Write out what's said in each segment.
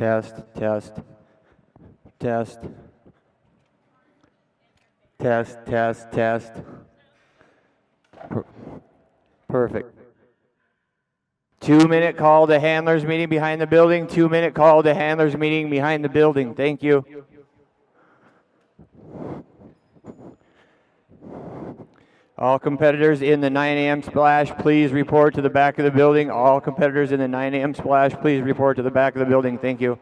Test, test, test, test, test, test. Perfect. 2-minute call to handlers meeting behind the building. 2-minute call to handlers meeting behind the building. Thank you. All competitors in the 9 a.m. splash, please report to the back of the building. All competitors in the 9 a.m. splash, please report to the back of the building. Thank you.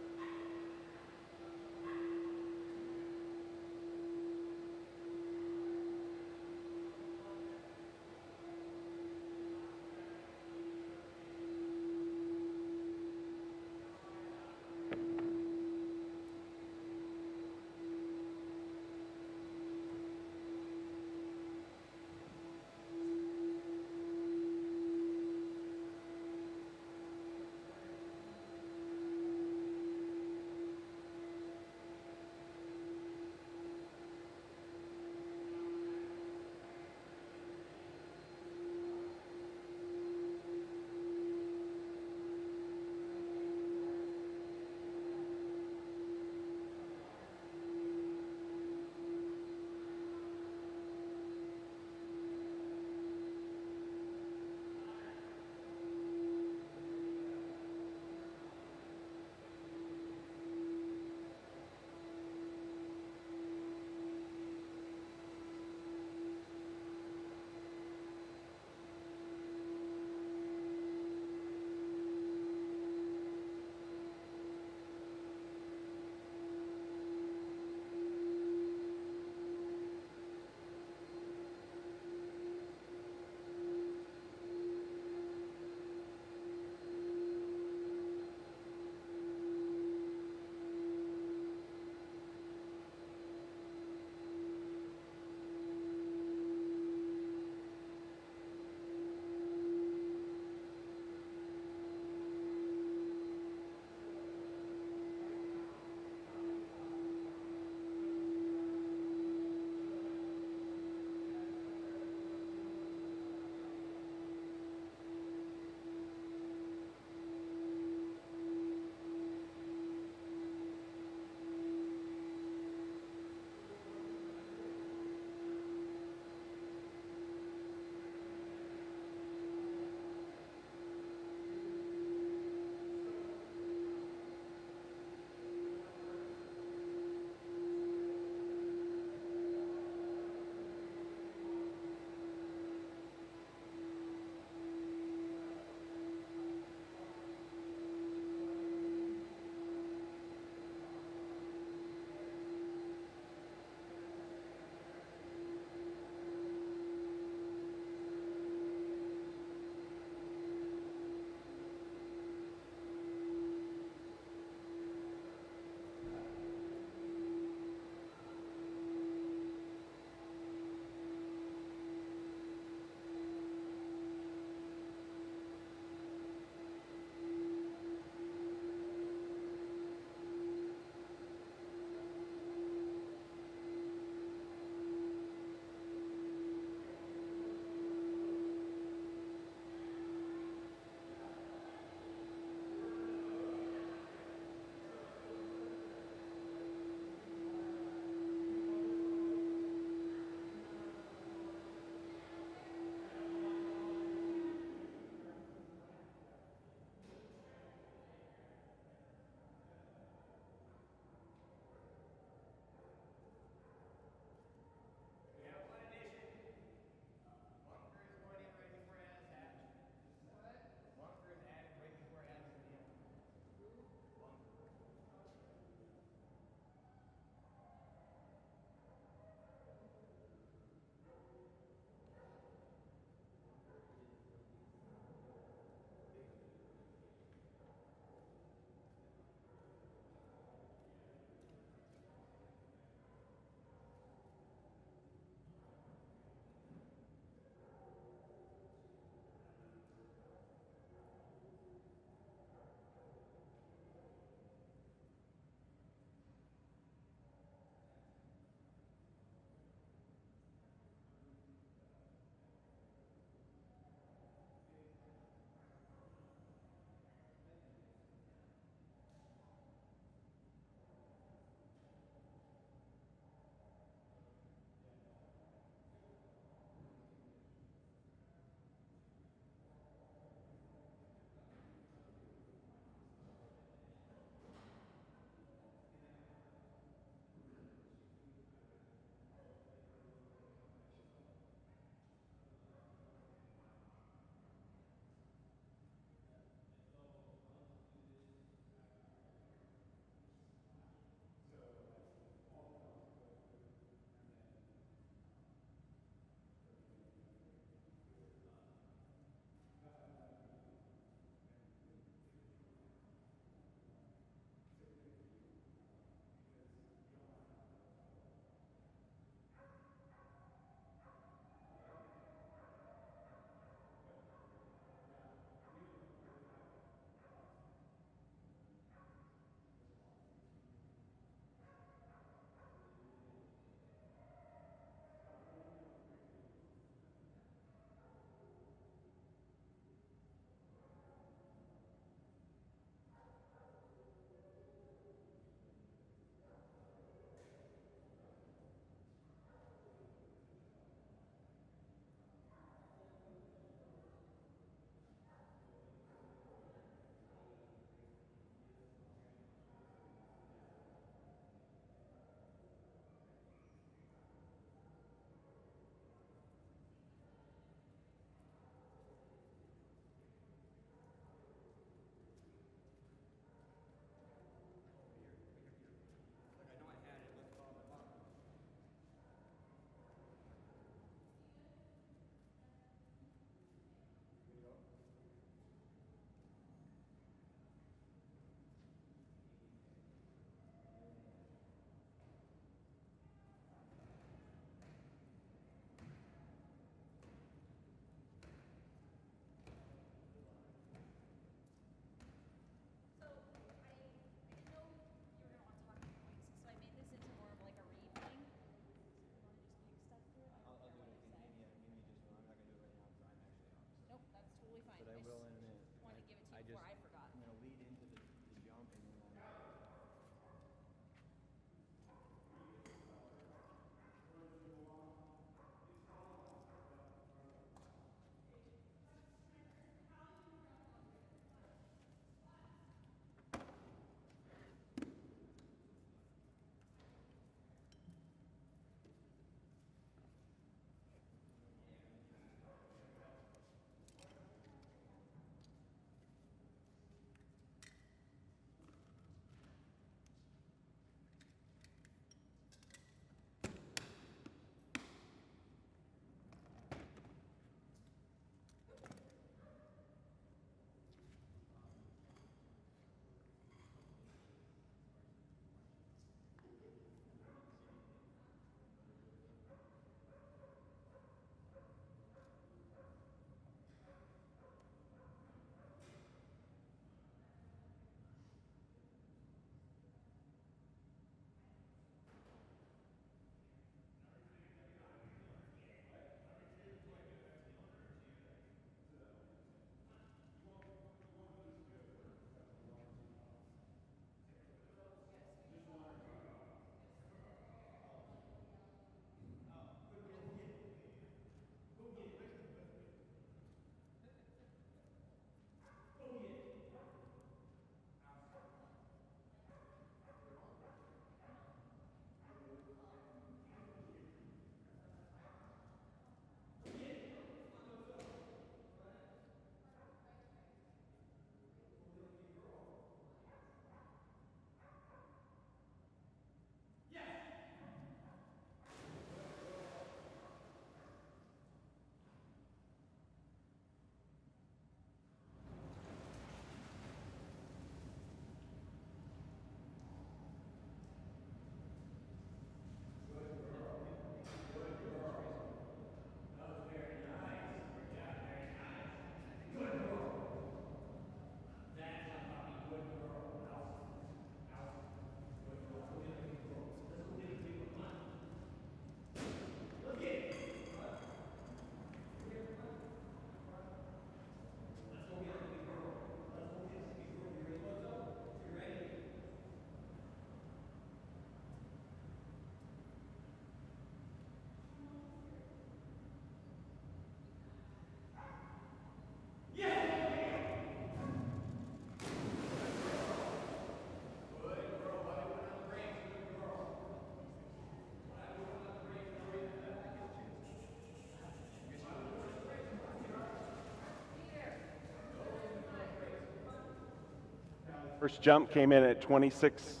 First jump came in at 26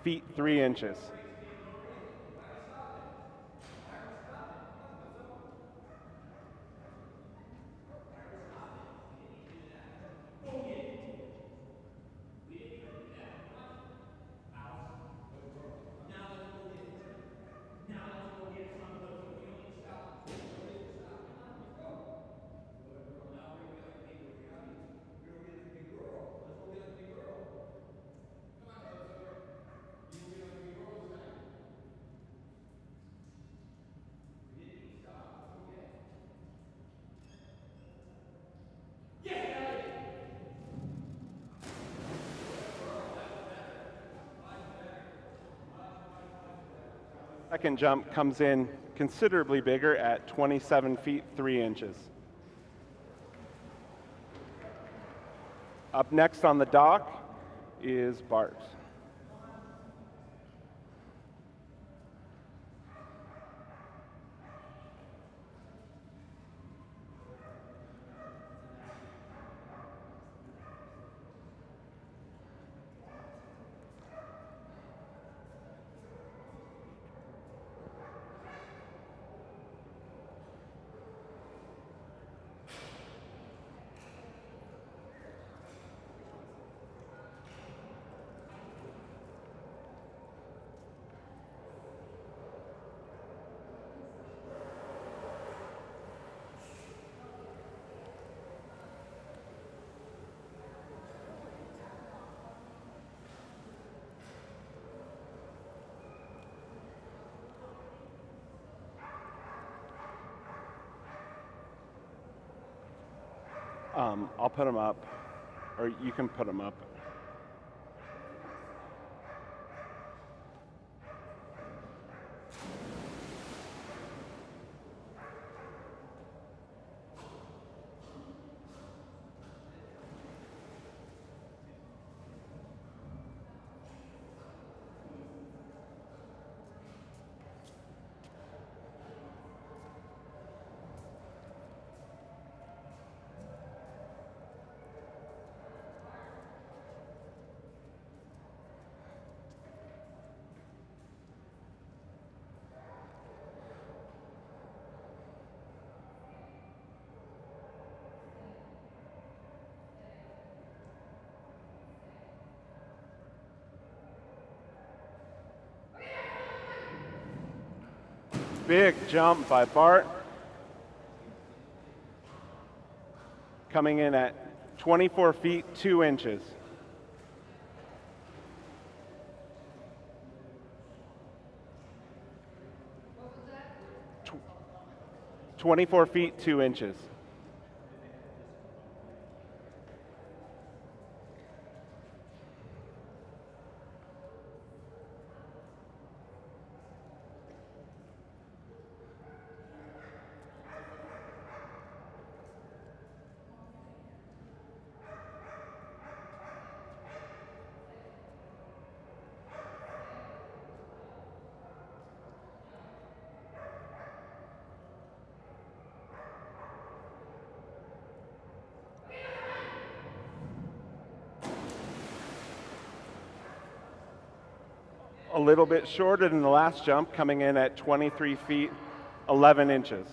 feet 3 inches. Second jump comes in considerably bigger at 27 feet 3 inches. Up next on the dock is Bart. I'll put them up, or you can put them up. Big jump by Bart, coming in at 24 feet 2 inches. What was that? 24 feet 2 inches. A little bit shorter than the last jump, coming in at 23 feet 11 inches.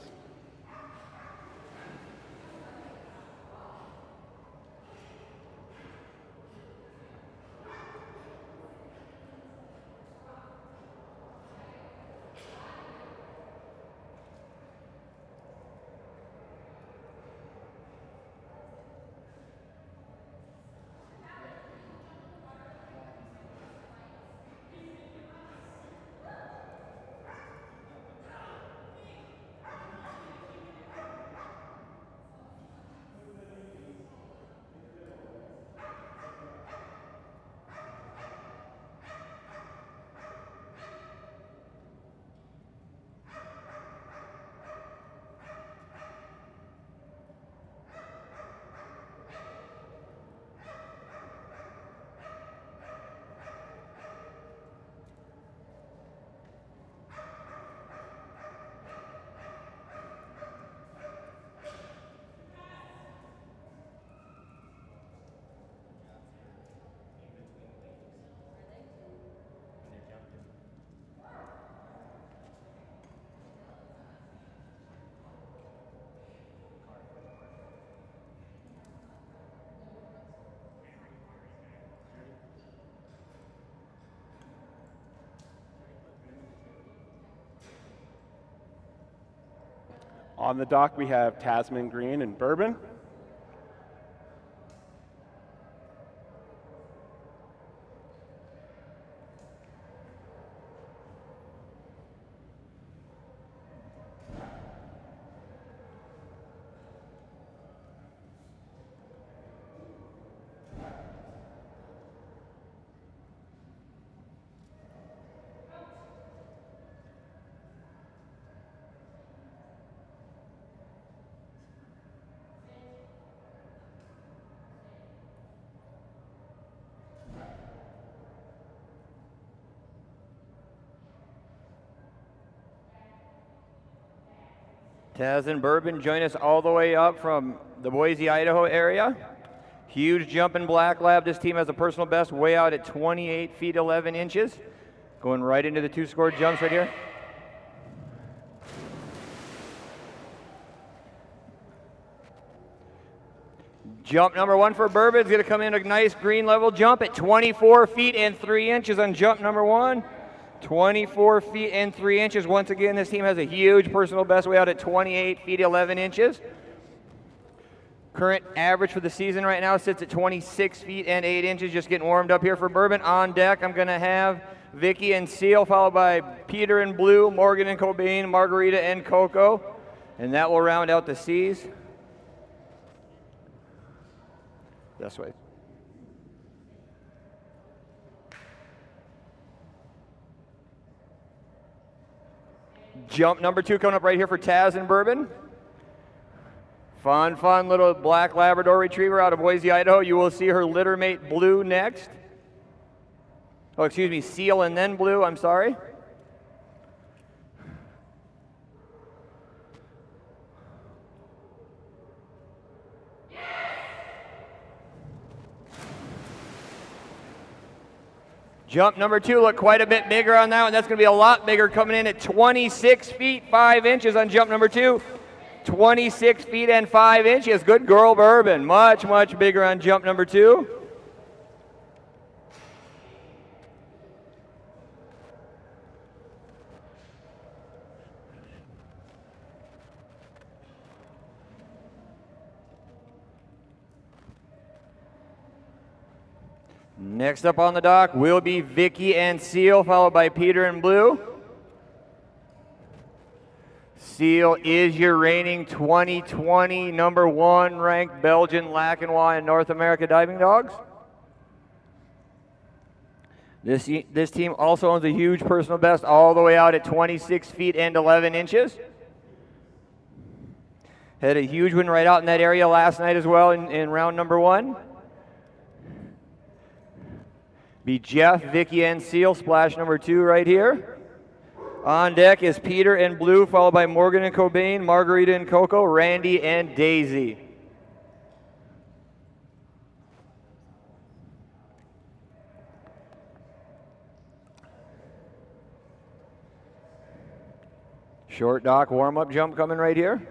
On the dock, we have Tasman Green and Bourbon. Taz and Bourbon join us all the way up from the Boise, Idaho area. Huge jump in Black Lab. This team has a personal best way out at 28 feet 11 inches. Going right into the 2 scored jumps right here. Jump number 1 for Bourbon is going to come in a nice green level jump at 24 feet and 3 inches on jump number 1. 24 feet and 3 inches. Once again, this team has a huge personal best way out at 28 feet 11 inches. Current average for the season right now sits at 26 feet and 8 inches. Just getting warmed up here for Bourbon. On deck, I'm going to have Vicky and Seal, followed by Peter and Blue, Morgan and Cobain, Margarita and Coco. And that will round out the C's. This way. Jump number 2 coming up right here for Taz and Bourbon. Fun little black Labrador retriever out of Boise, Idaho. You will see her litter mate Blue next. Oh, excuse me, Seal and then Blue, I'm sorry. Jump number 2 looked quite a bit bigger on that one. That's going to be a lot bigger, coming in at 26 feet 5 inches on jump number 2. 26 feet and 5 inches. Good girl, Bourbon. Much bigger on jump number 2. Next up on the dock will be Vicky and Seal, followed by Peter and Blue. Seal is your reigning 2020 number 1 ranked Belgian Lacanois and North America diving dogs. This team also owns a huge personal best all the way out at 26 feet and 11 inches. Had a huge win right out in that area last night as well in round number 1. Be Jeff, Vicky, and Seal, splash number 2 right here. On deck is Peter and Blue, followed by Morgan and Cobain, Margarita and Coco, Randy and Daisy. Short dock warm-up jump coming right here.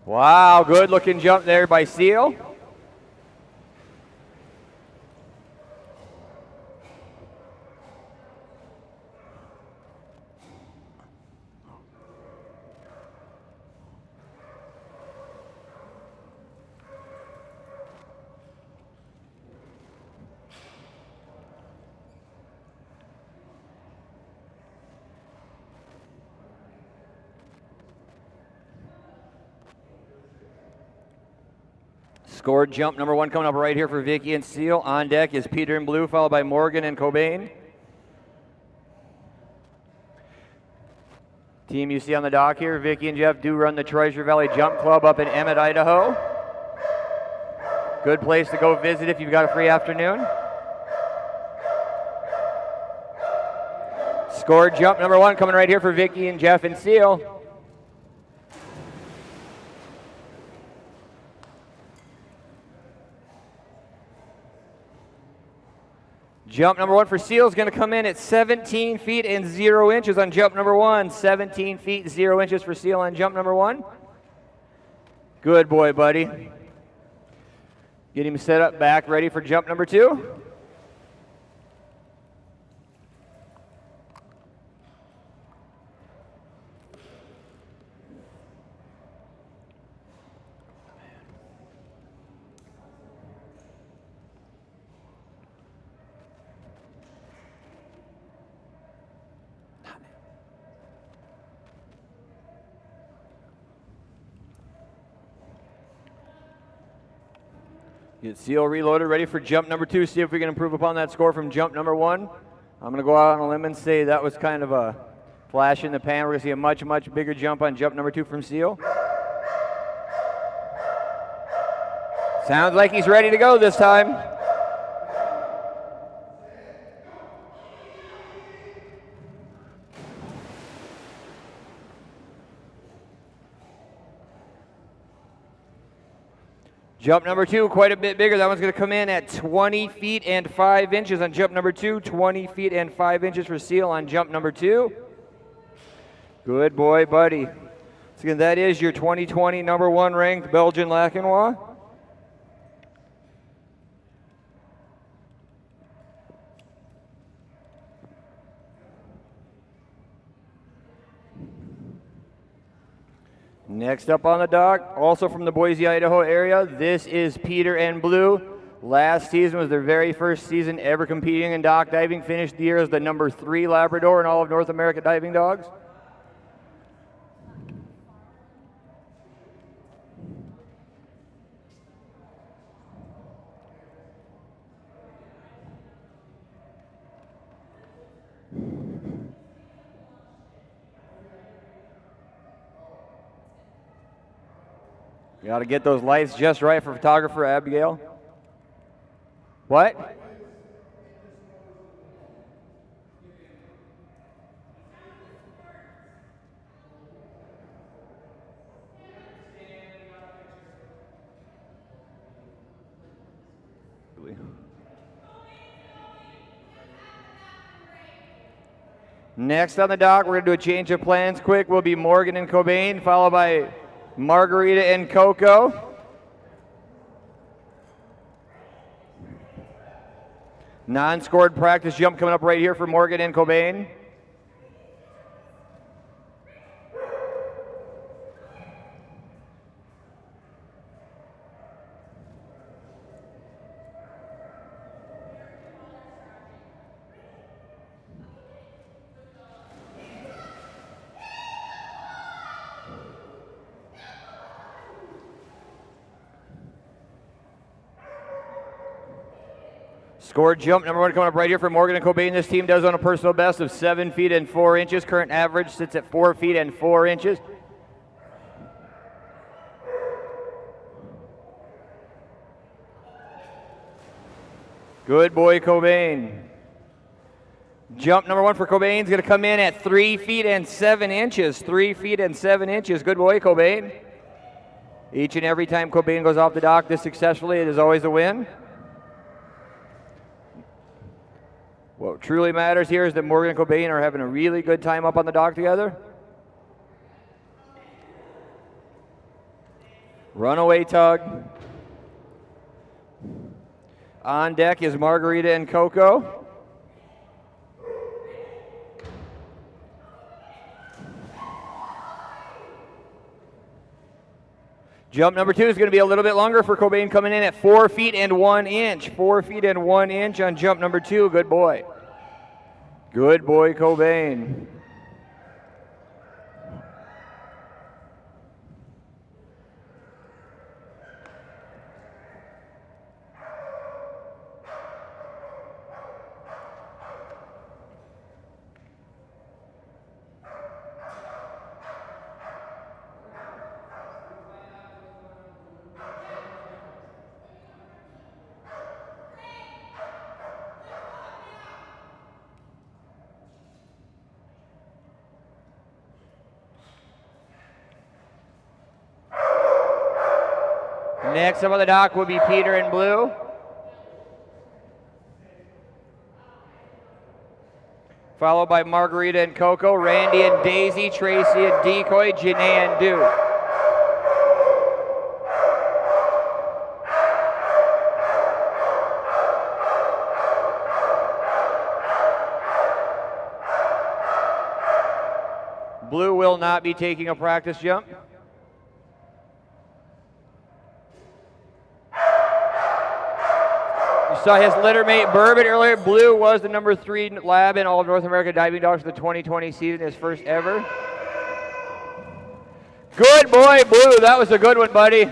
Wow, good looking jump there by Seal. Scored jump number 1 coming up right here for Vicky and Seal. On deck is Peter and Blue, followed by Morgan and Cobain. Team you see on the dock here, Vicky and Jeff do run the Treasure Valley Jump Club up in Emmett, Idaho. Good place to go visit if you've got a free afternoon. Scored jump number 1 coming right here for Vicky and Jeff and Seal. Jump number 1 for Seal is going to come in at 17 feet and 0 inches on jump number 1. 17 feet, 0 inches for Seal on jump number 1. Good boy, buddy. Get him set up back, ready for jump number 2. Get Seal reloaded, ready for jump number 2. See if we can improve upon that score from jump number 1. I'm going to go out on a limb and say that was kind of a flash in the pan. We're going to see a much, much bigger jump on jump number 2 from Seal. Sounds like he's ready to go this time. Jump number 2, quite a bit bigger. That one's going to come in at 20 feet and 5 inches on jump number 2. 20 feet and 5 inches for Seal on jump number 2. Good boy, buddy. So again, that is your 2020 number 1 ranked Belgian Lacanois. Next up on the dock, also from the Boise, Idaho area, this is Peter and Blue. Last season was their very first season ever competing in dock diving. Finished the year as the number 3 Labrador in all of North America diving dogs. You got to get those lights just right for photographer Abigail. What? Next on the dock, we're going to do a change of plans quick. Will be Morgan and Cobain, followed by Margarita and Coco. Non-scored practice jump coming up right here for Morgan and Cobain. Scored jump number 1 coming up right here for Morgan and Cobain. This team does on a personal best of 7 feet and 4 inches. Current average sits at 4 feet and 4 inches. Good boy, Cobain. Jump number 1 for Cobain is going to come in at 3 feet and 7 inches. 3 feet and 7 inches. Good boy, Cobain. Each and every time Cobain goes off the dock this successfully, it is always a win. What truly matters here is that Morgan and Cobain are having a really good time up on the dock together. Runaway tug. On deck is Margarita and Coco. Jump number 2 is going to be a little bit longer for Cobain, coming in at 4 feet and 1 inch. 4 feet and 1 inch on jump number 2. Good boy. Good boy, Cobain. Next up on the dock will be Peter and Blue. Followed by Margarita and Coco, Randy and Daisy, Tracy and Decoy, Janae and Dew. Blue will not be taking a practice jump. Saw his littermate Bourbon earlier. Blue was the number 3 lab in all of North America diving dogs for the 2020 season, his first ever. Good boy, Blue. That was a good one, buddy.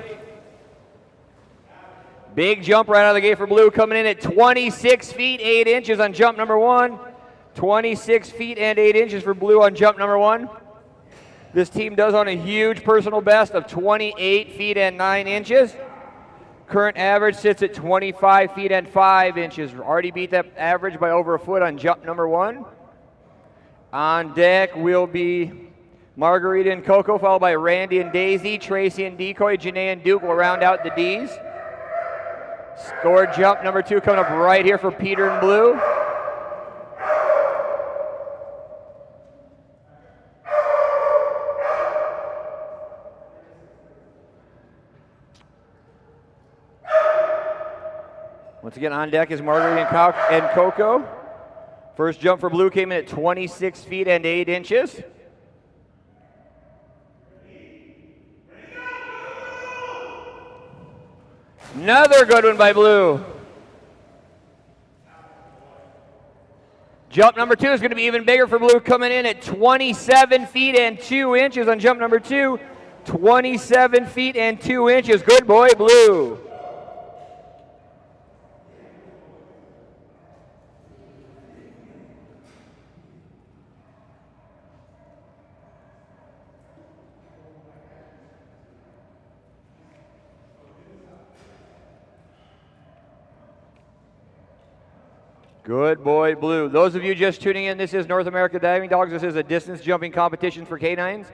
Big jump right out of the gate for Blue, coming in at 26 feet 8 inches on jump number 1. 26 feet and 8 inches for Blue on jump number 1. This team does on a huge personal best of 28 feet and 9 inches. Current average sits at 25 feet and 5 inches. Already beat that average by over a foot on jump number 1. On deck will be Margarita and Coco, followed by Randy and Daisy, Tracy and Decoy, Janae and Duke will round out the Ds. Scored jump number 2 coming up right here for Peter and Blue. Once again, on deck is Margarita and Coco. First jump for Blue came in at 26 feet and 8 inches. Another good one by Blue. Jump number 2 is going to be even bigger for Blue, coming in at 27 feet and 2 inches on jump number 2. 27 feet and 2 inches. Good boy, Blue. Good boy, Blue. Those of you just tuning in, this is North America Diving Dogs. This is a distance jumping competition for canines.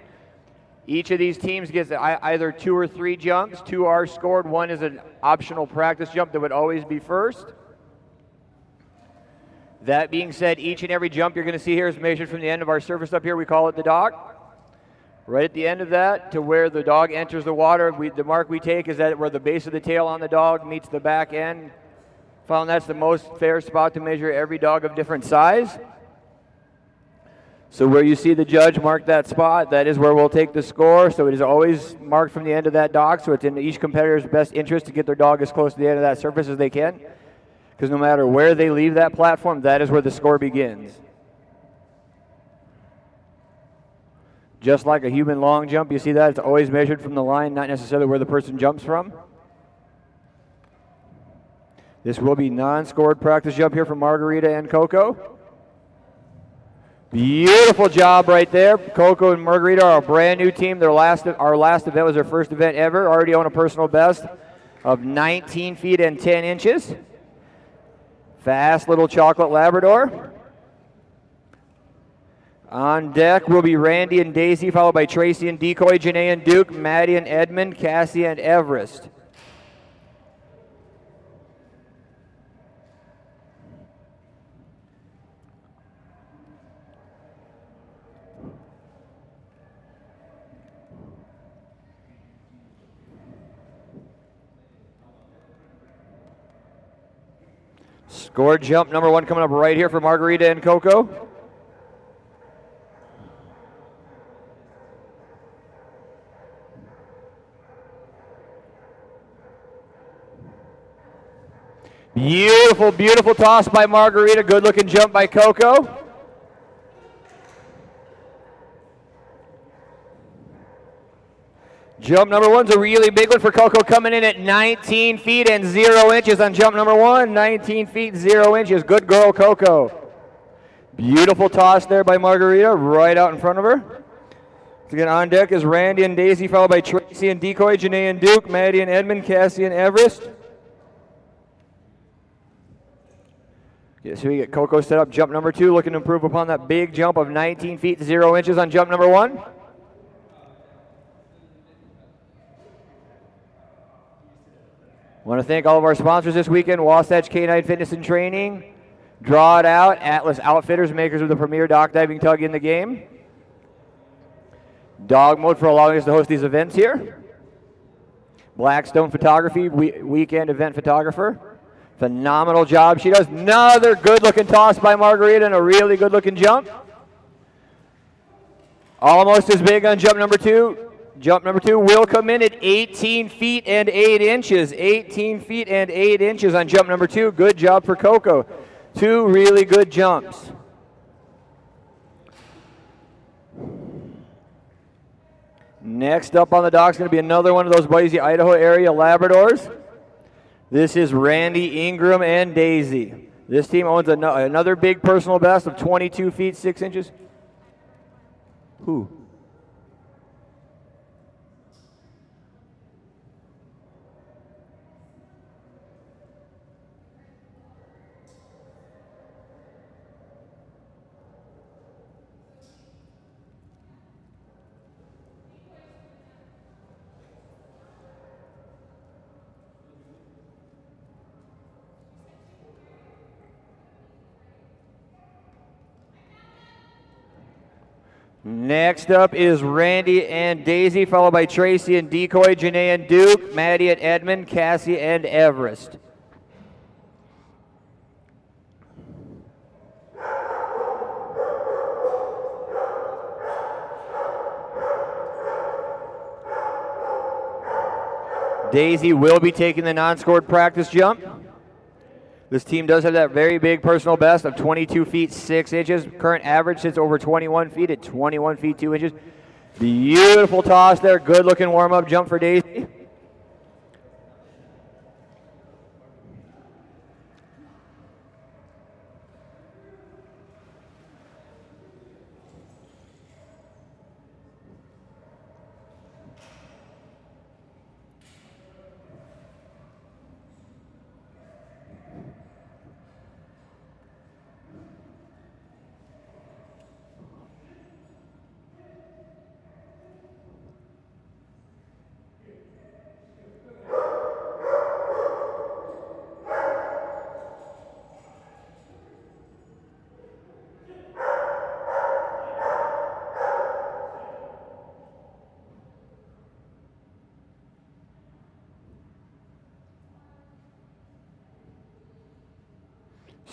Each of these teams gets either 2 or 3 jumps. 2 are scored. 1 is an optional practice jump that would always be first. That being said, each and every jump you're going to see here is measured from the end of our surface up here. We call it the dock. Right at the end of that to where the dog enters the water, the mark we take is that where the base of the tail on the dog meets the back end. Found that's the most fair spot to measure every dog of different size. So where you see the judge mark that spot, that is where we'll take the score. So it is always marked from the end of that dock, so it's in each competitor's best interest to get their dog as close to the end of that surface as they can. Because no matter where they leave that platform, that is where the score begins. Just like a human long jump, you see that? It's always measured from the line, not necessarily where the person jumps from. This will be non-scored practice jump here from Margarita and Coco. Beautiful job right there. Coco and Margarita are a brand new team. Our last event was their first event ever. Already own a personal best of 19 feet and 10 inches. Fast little chocolate Labrador. On deck will be Randy and Daisy, followed by Tracy and Decoy, Janae and Duke, Maddie and Edmond, Cassie and Everest. Score jump number 1 coming up right here for Margarita and Coco. Beautiful, beautiful toss by Margarita. Good looking jump by Coco. Jump number 1's a really big one for Coco, coming in at 19 feet and 0 inches on jump number 1. 19 feet, 0 inches. Good girl, Coco. Beautiful toss there by Margarita, right out in front of her. So again, on deck is Randy and Daisy, followed by Tracy and Decoy, Janae and Duke, Maddie and Edmond, Cassie and Everest. Yeah, so we get Coco set up jump number 2, looking to improve upon that big jump of 19 feet, 0 inches on jump number 1. Want to thank all of our sponsors this weekend: Wasatch Canine Fitness and Training, Draw It Out, Atlas Outfitters, makers of the premier dock diving tug in the game, DogMode for allowing us to host these events here, Blackstone Photography, weekend event photographer. Phenomenal job she does. Another good-looking toss by Margarita and a really good-looking jump. Almost as big on jump number 2. Jump number 2 will come in at 18 feet and 8 inches. 18 feet and 8 inches on jump number 2. Good job for Coco. 2 really good jumps. Next up on the dock is going to be another one of those Boise, Idaho area Labradors. This is Randy, Ingram, and Daisy. This team owns another big personal best of 22 feet, 6 inches. Who? Next up is Randy and Daisy, followed by Tracy and Decoy, Janae and Duke, Maddie and Edmond, Cassie and Everest. Daisy will be taking the non-scored practice jump. This team does have that very big personal best of 22 feet 6 inches. Current average sits over 21 feet at 21 feet 2 inches. Beautiful toss there. Good looking warm-up jump for Daisy.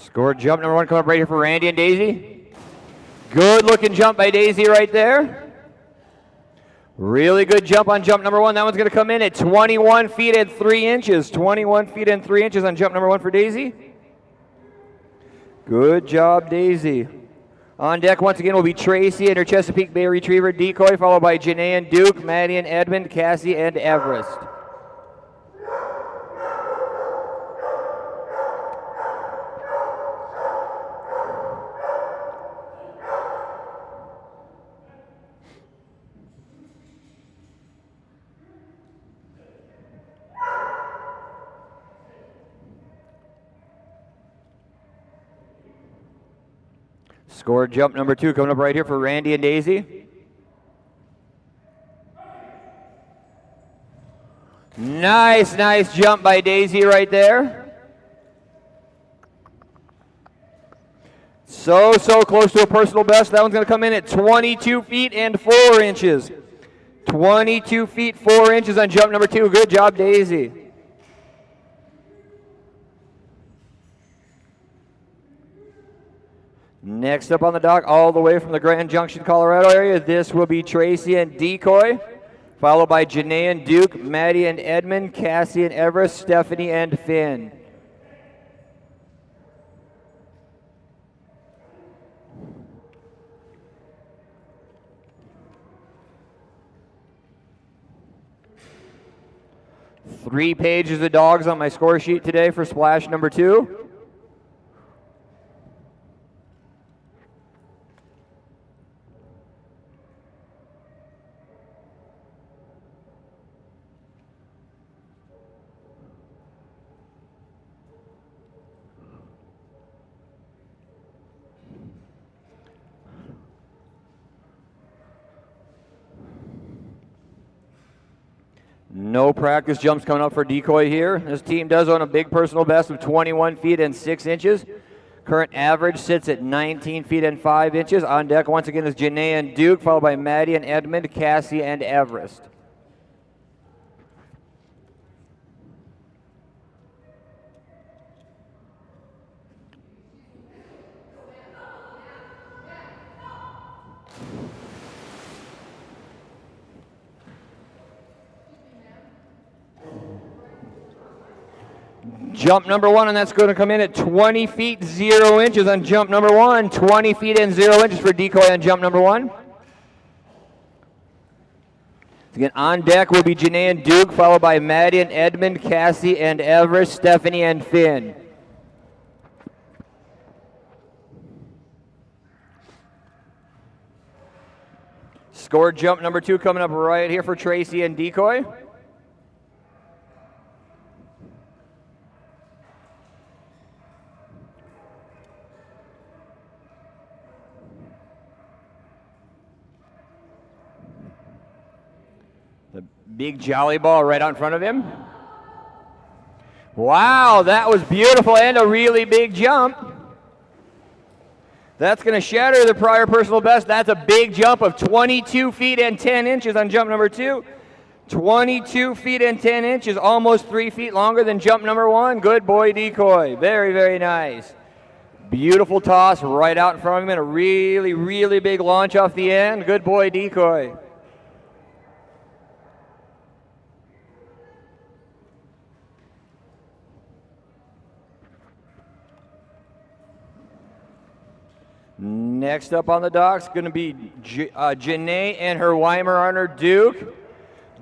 Scored jump number 1 coming up right here for Randy and Daisy. Good looking jump by Daisy right there. Really good jump on jump number 1. That one's going to come in at 21 feet and 3 inches. 21 feet and 3 inches on jump number 1 for Daisy. Good job, Daisy. On deck once again will be Tracy and her Chesapeake Bay Retriever Decoy, followed by Janae and Duke, Maddie and Edmond, Cassie and Everest. Scored jump number 2 coming up right here for Randy and Daisy. Nice jump by Daisy right there. So close to a personal best. That one's going to come in at 22 feet and 4 inches. 22 feet 4 inches on jump number 2. Good job, Daisy. Next up on the dock, all the way from the Grand Junction, Colorado area, this will be Tracy and Decoy, followed by Janae and Duke, Maddie and Edmond, Cassie and Everest, Stephanie and Finn. Three pages of dogs on my score sheet today for splash number 2. No practice jumps coming up for Decoy here. This team does own a big personal best of 21 feet and 6 inches. Current average sits at 19 feet and 5 inches. On deck once again is Janae and Duke, followed by Maddie and Edmond, Cassie and Everest. Jump number 1, and that's going to come in at 20 feet 0 inches on jump number 1. 20 feet and 0 inches for Decoy on jump number 1. It's going Again, on deck will be Janae and Duke, followed by Maddie and Edmond, Cassie and Everest, Stephanie and Finn. Score jump number 2 coming up right here for Tracy and Decoy. The big jolly ball right out in front of him. Wow, that was beautiful and a really big jump. That's going to shatter the prior personal best. That's a big jump of 22 feet and 10 inches on jump number 2. 22 feet and 10 inches, almost 3 feet longer than jump number 1. Good boy, Decoy. Very, very nice. Beautiful toss right out in front of him and a really, really big launch off the end. Good boy, Decoy. Next up on the dock is going to be Janae and her Weimaraner Duke.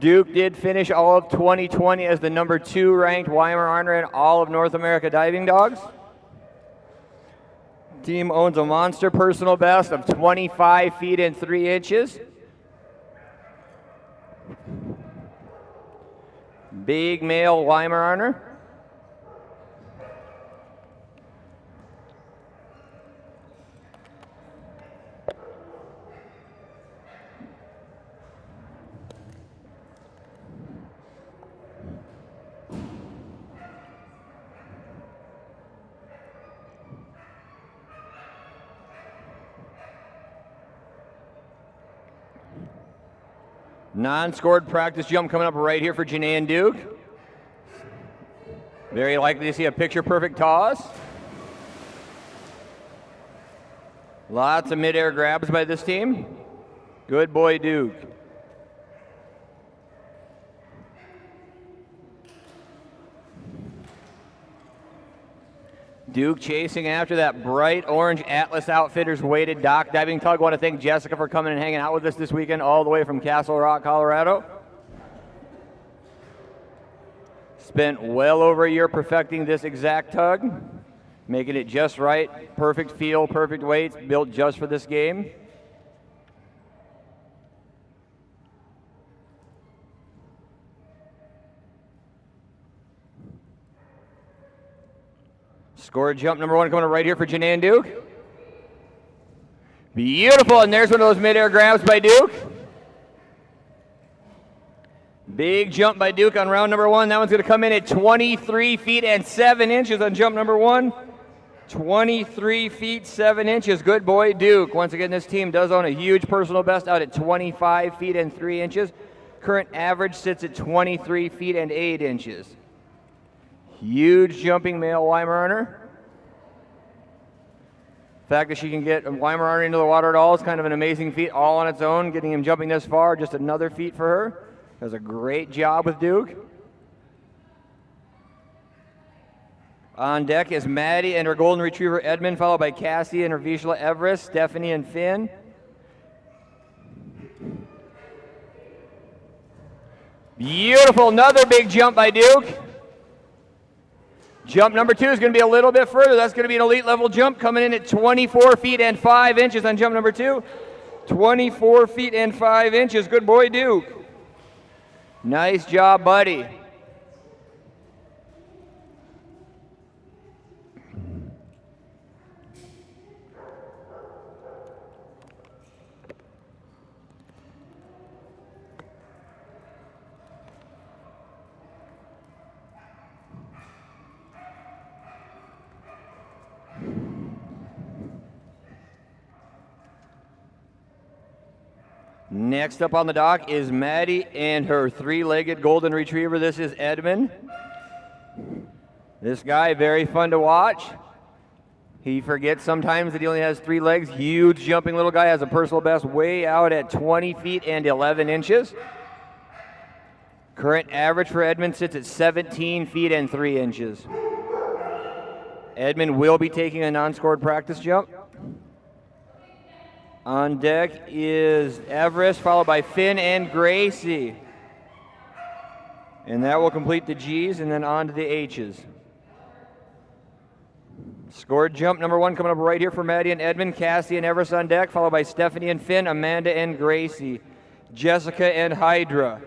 Duke did finish all of 2020 as the number 2 ranked Weimaraner in all of North America diving dogs. Team owns a monster personal best of 25 feet and 3 inches. Big male Weimaraner. Non-scored practice jump coming up right here for Janae and Duke. Very likely to see a picture-perfect toss. Lots of mid-air grabs by this team. Good boy, Duke. Duke chasing after that bright orange Atlas Outfitters weighted dock diving tug. I want to thank Jessica for coming and hanging out with us this weekend all the way from Castle Rock, Colorado. Spent well over a year perfecting this exact tug, making it just right, perfect feel, perfect weights, built just for this game. Score jump number 1 coming up right here for Janae and Duke. Beautiful, and there's one of those midair grabs by Duke. Big jump by Duke on round number 1. That one's going to come in at 23 feet and 7 inches on jump number 1. 23 feet 7 inches. Good boy, Duke. Once again, this team does own a huge personal best out at 25 feet and 3 inches. Current average sits at 23 feet and 8 inches. Huge jumping male Weimaraner. The fact that she can get a Weimaraner into the water at all is kind of an amazing feat all on its own. Getting him jumping this far, just another feat for her. Does a great job with Duke. On deck is Maddie and her golden retriever Edmond, followed by Cassie and her Vizsla Everest, Stephanie and Finn. Beautiful, another big jump by Duke. Jump number 2 is going to be a little bit further. That's going to be an elite level jump coming in at 24 feet and 5 inches on jump number 2. 24 feet and 5 inches. Good boy, Duke. Nice job, buddy. Next up on the dock is Maddie and her 3-legged golden retriever. This is Edmond. This guy, very fun to watch. He forgets sometimes that he only has 3 legs. Huge jumping little guy, has a personal best way out at 20 feet and 11 inches. Current average for Edmond sits at 17 feet and 3 inches. Edmond will be taking a non-scored practice jump. On deck is Everest, followed by Finn and Gracie. And that will complete the G's and then on to the H's. Scored jump number 1 coming up right here for Maddie and Edmond, Cassie and Everest on deck, followed by Stephanie and Finn, Amanda and Gracie, Jessica and Hydra.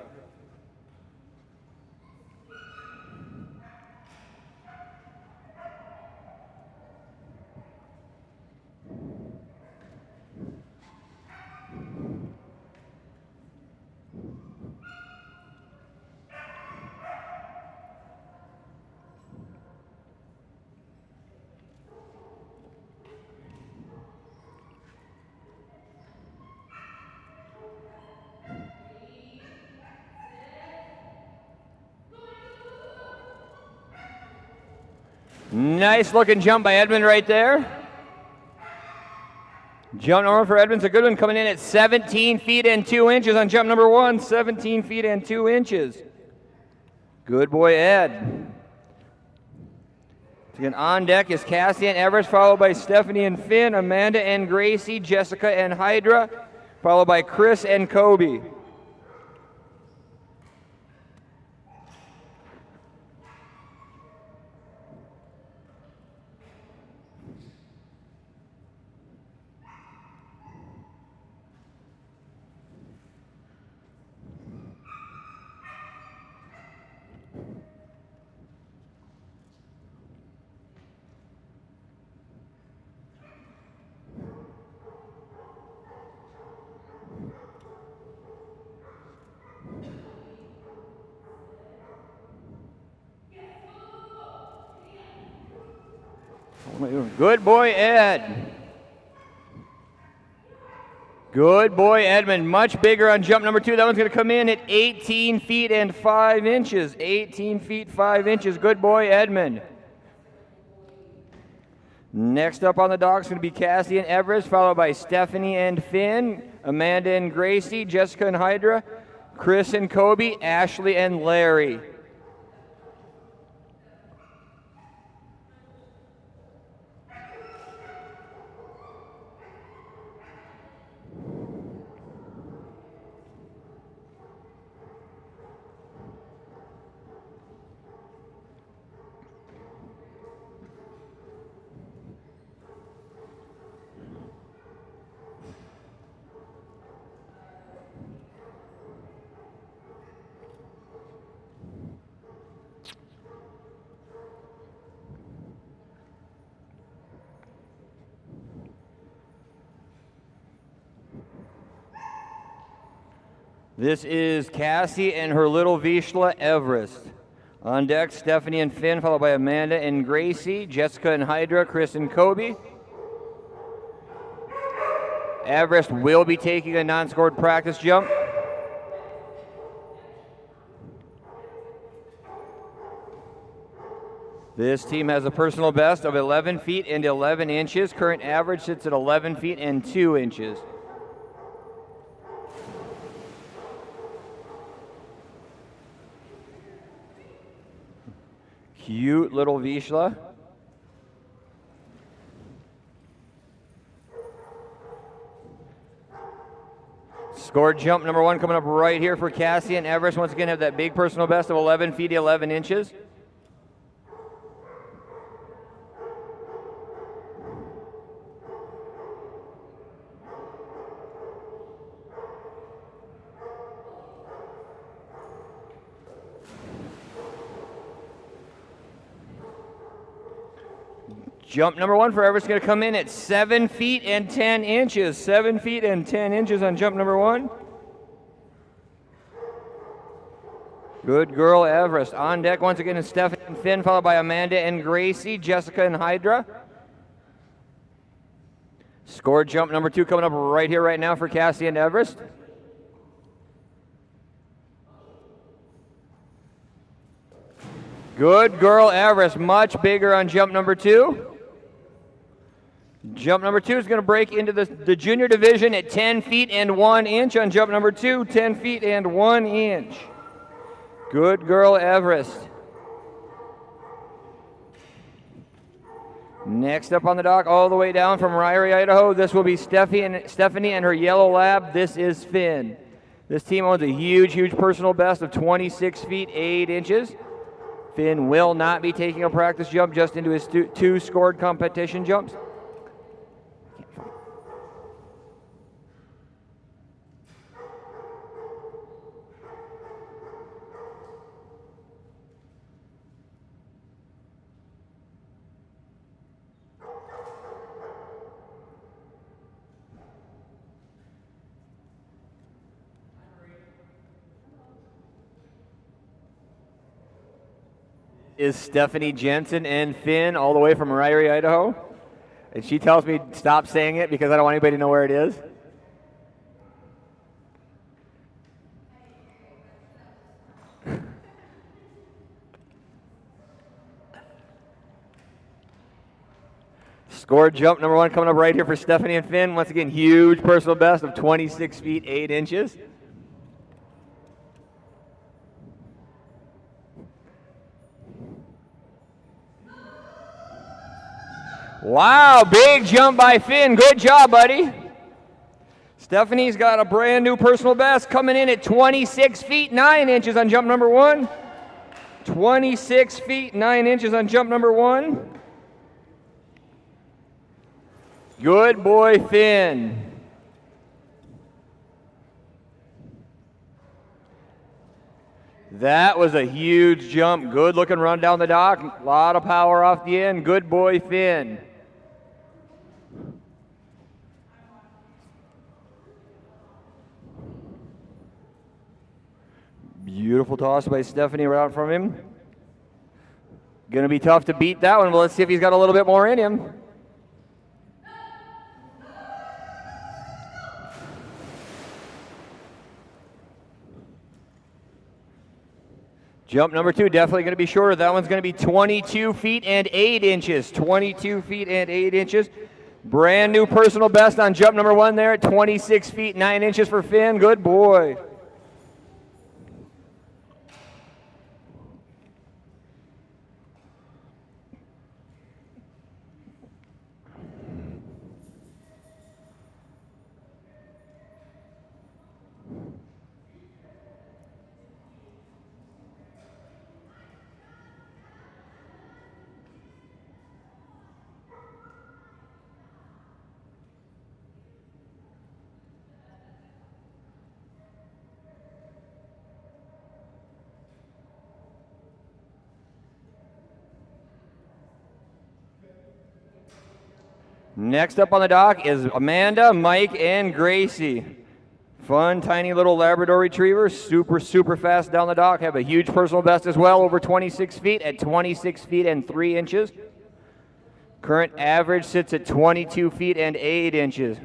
Nice looking jump by Edmond right there. Jump number 1 for Edmond's a good one, coming in at 17 feet and 2 inches on jump number 1. 17 feet and 2 inches. Good boy, Ed. Again, on deck is Cassie and Everest, followed by Stephanie and Finn, Amanda and Gracie, Jessica and Hydra, followed by Chris and Kobe. Good boy, Ed. Good boy, Edmond. Much bigger on jump number 2. That one's going to come in at 18 feet and 5 inches. 18 feet, 5 inches. Good boy, Edmond. Next up on the dock is going to be Cassie and Everest, followed by Stephanie and Finn, Amanda and Gracie, Jessica and Hydra, Chris and Kobe, Ashley and Larry. This is Cassie and her little Vizsla, Everest. On deck, Stephanie and Finn, followed by Amanda and Gracie, Jessica and Hydra, Chris and Kobe. Everest will be taking a non-scored practice jump. This team has a personal best of 11 feet and 11 inches. Current average sits at 11 feet and 2 inches. Cute little Vizsla. Scored jump number 1 coming up right here for Cassie and Everest. Once again, have that big personal best of 11 feet, 11 inches. Jump number 1 for Everest is going to come in at 7 feet and 10 inches. 7 feet and 10 inches on jump number 1. Good girl, Everest. On deck once again is Stephanie and Finn, followed by Amanda and Gracie, Jessica and Hydra. Scored jump number 2 coming up right here, right now for Cassie and Everest. Good girl, Everest. Much bigger on jump number 2. Jump number 2 is going to break into the junior division at 10 feet and 1 inch on jump number 2, 10 feet and 1 inch. Good girl, Everest. Next up on the dock, all the way down from Ryrie, Idaho, this will be Stephanie and her yellow lab. This is Finn. This team owns a huge, huge personal best of 26 feet, 8 inches. Finn will not be taking a practice jump, just into his two scored competition jumps. Is Stephanie Jensen and Finn all the way from Ryrie, Idaho. And she tells me stop saying it because I don't want anybody to know where it is. Scored jump number 1 coming up right here for Stephanie and Finn. Once again, huge personal best of 26 feet, 8 inches. Wow, big jump by Finn. Good job, buddy. Stephanie's got a brand new personal best coming in at 26 feet, 9 inches on jump number 1. 26 feet, 9 inches on jump number 1. Good boy, Finn. That was a huge jump. Good looking run down the dock. A lot of power off the end. Good boy, Finn. Beautiful toss by Stephanie right out from him. Going to be tough to beat that one, but let's see if he's got a little bit more in him. Jump number 2, definitely going to be shorter. That one's going to be 22 feet and 8 inches. 22 feet and 8 inches. Brand new personal best on jump number 1 there at 26 feet, 9 inches for Finn. Good boy. Next up on the dock is Amanda, Mike, and Gracie. Fun, tiny little Labrador Retriever, super, super fast down the dock. Have a huge personal best as well, over 26 feet at 26 feet and 3 inches. Current average sits at 22 feet and 8 inches.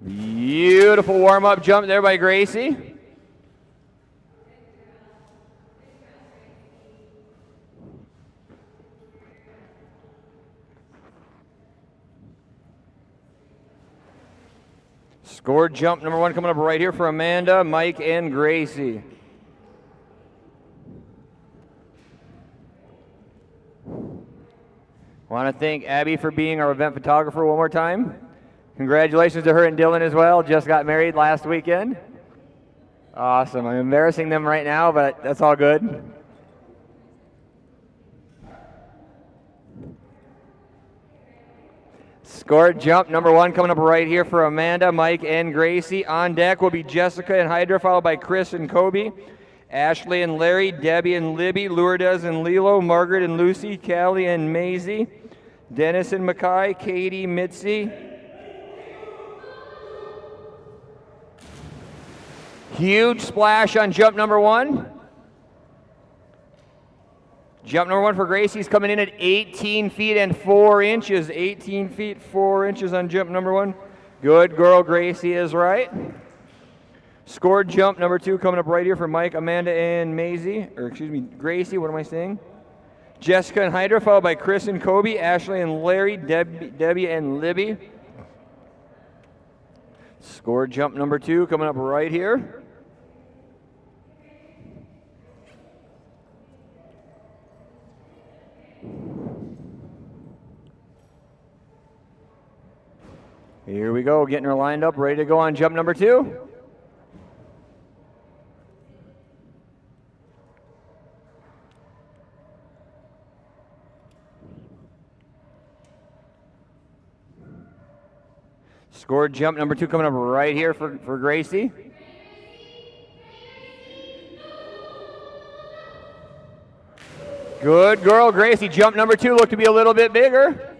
Beautiful warm-up jump there by Gracie. Scored jump number 1 coming up right here for Amanda, Mike, and Gracie. Want to thank Abby for being our event photographer one more time. Congratulations to her and Dylan as well. Just got married last weekend. Awesome. I'm embarrassing them right now, but that's all good. Scored jump number 1 coming up right here for Amanda, Mike, and Gracie. On deck will be Jessica and Hydra, followed by Chris and Kobe, Ashley and Larry, Debbie and Libby, Lourdes and Lilo, Margaret and Lucy, Callie and Maisie, Dennis and Makai, Katie, Mitzi. Huge splash on jump number 1. Jump number 1 for Gracie's coming in at 18 feet and 4 inches. 18 feet, 4 inches on jump number 1. Good girl, Gracie is right. Scored jump number 2 coming up right here for Mike, Amanda, and Maisie. Or excuse me, Gracie, what am I saying? Jessica and Hydra, followed by Chris and Kobe, Ashley and Larry, Debbie and Libby. Scored jump number 2 coming up right here. Here we go, getting her lined up, ready to go on jump number 2. Scored jump number 2 coming up right here for Gracie. Good girl, Gracie. Jump number 2 looked to be a little bit bigger.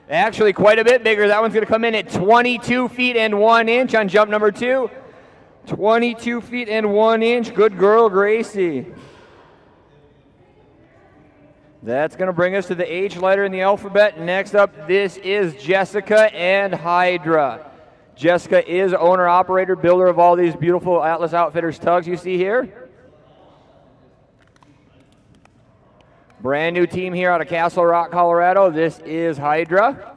Actually, quite a bit bigger. That one's going to come in at 22 feet and 1 inch on jump number 2. 22 feet and 1 inch. Good girl, Gracie. That's going to bring us to the H letter in the alphabet. Next up, this is Jessica and Hydra. Jessica is owner, operator, builder of all these beautiful Atlas Outfitters tugs you see here. Brand new team here out of Castle Rock, Colorado. This is Hydra.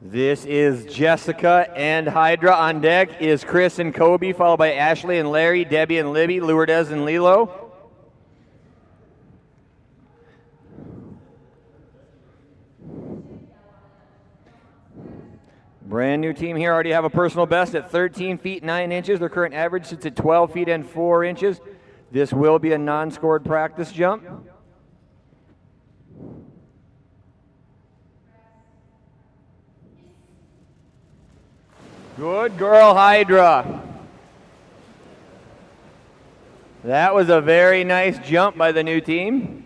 This is Jessica and Hydra. On deck is Chris and Kobe, followed by Ashley and Larry, Debbie and Libby, Lourdes and Lilo. Brand new team here, already have a personal best at 13 feet 9 inches. Their current average sits at 12 feet and 4 inches. This will be a non-scored practice jump. Good girl, Hydra. That was a very nice jump by the new team.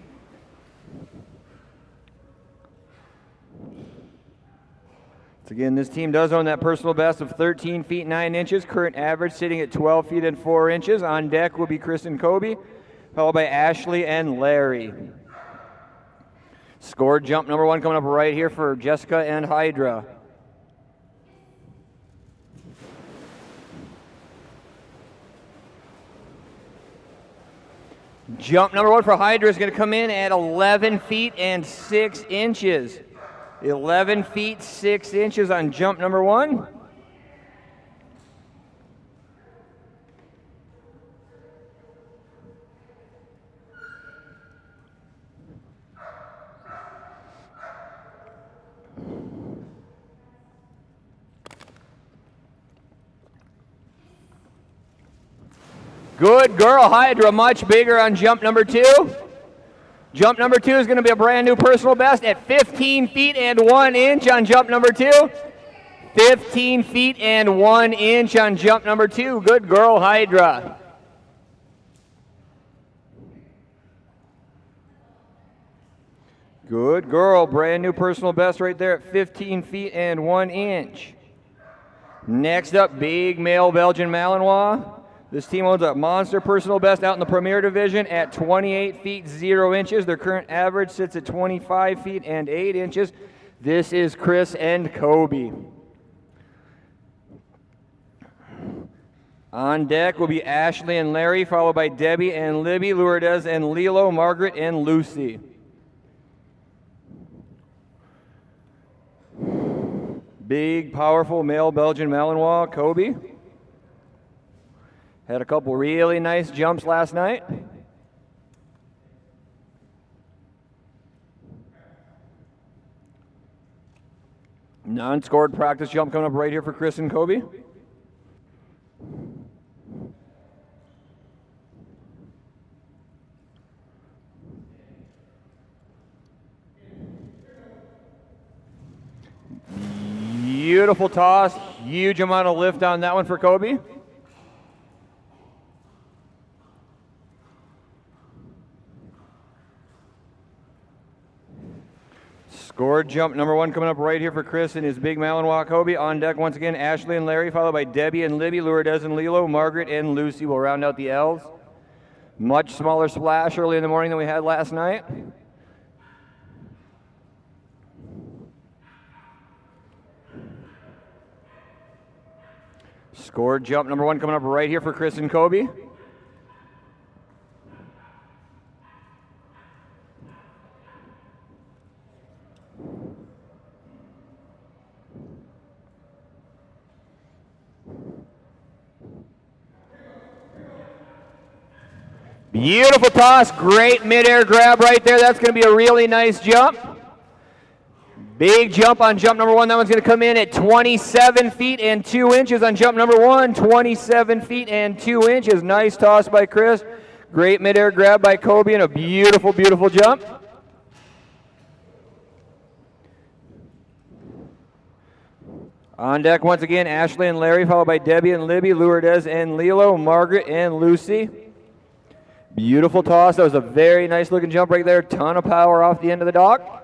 So again, this team does own that personal best of 13 feet 9 inches. Current average sitting at 12 feet and 4 inches. On deck will be Chris and Kobe, followed by Ashley and Larry. Scored jump number 1 coming up right here for Jessica and Hydra. Jump number 1 for Hydra is going to come in at 11 feet and 6 inches. 11 feet 6 inches on jump number 1. Good girl, Hydra, much bigger on jump number 2. Jump number 2 is going to be a brand new personal best at 15 feet and 1 inch on jump number 2. 15 feet and 1 inch on jump number 2. Good girl, Hydra. Good girl, brand new personal best right there at 15 feet and 1 inch. Next up, big male Belgian Malinois. This team owns a monster personal best out in the Premier Division at 28 feet 0 inches. Their current average sits at 25 feet and 8 inches. This is Chris and Kobe. On deck will be Ashley and Larry, followed by Debbie and Libby, Lourdes and Lilo, Margaret and Lucy. Big, powerful male Belgian Malinois, Kobe. Had a couple really nice jumps last night. Non-scored practice jump coming up right here for Chris and Kobe. Beautiful toss, huge amount of lift on that one for Kobe. Scored jump number 1 coming up right here for Chris and his big Malinois Kobe. On deck once again, Ashley and Larry, followed by Debbie and Libby, Lourdes and Lilo, Margaret and Lucy will round out the L's. Much smaller splash early in the morning than we had last night. Scored jump number 1 coming up right here for Chris and Kobe. Beautiful toss, great midair grab right there. That's going to be a really nice jump. Big jump on jump number 1. That one's going to come in at 27 feet and 2 inches on jump number 1. 27 feet and 2 inches. Nice toss by Chris. Great midair grab by Kobe and a beautiful, beautiful jump. On deck once again, Ashley and Larry, followed by Debbie and Libby, Lourdes and Lilo, Margaret and Lucy. Beautiful toss. That was a very nice looking jump right there. Ton of power off the end of the dock.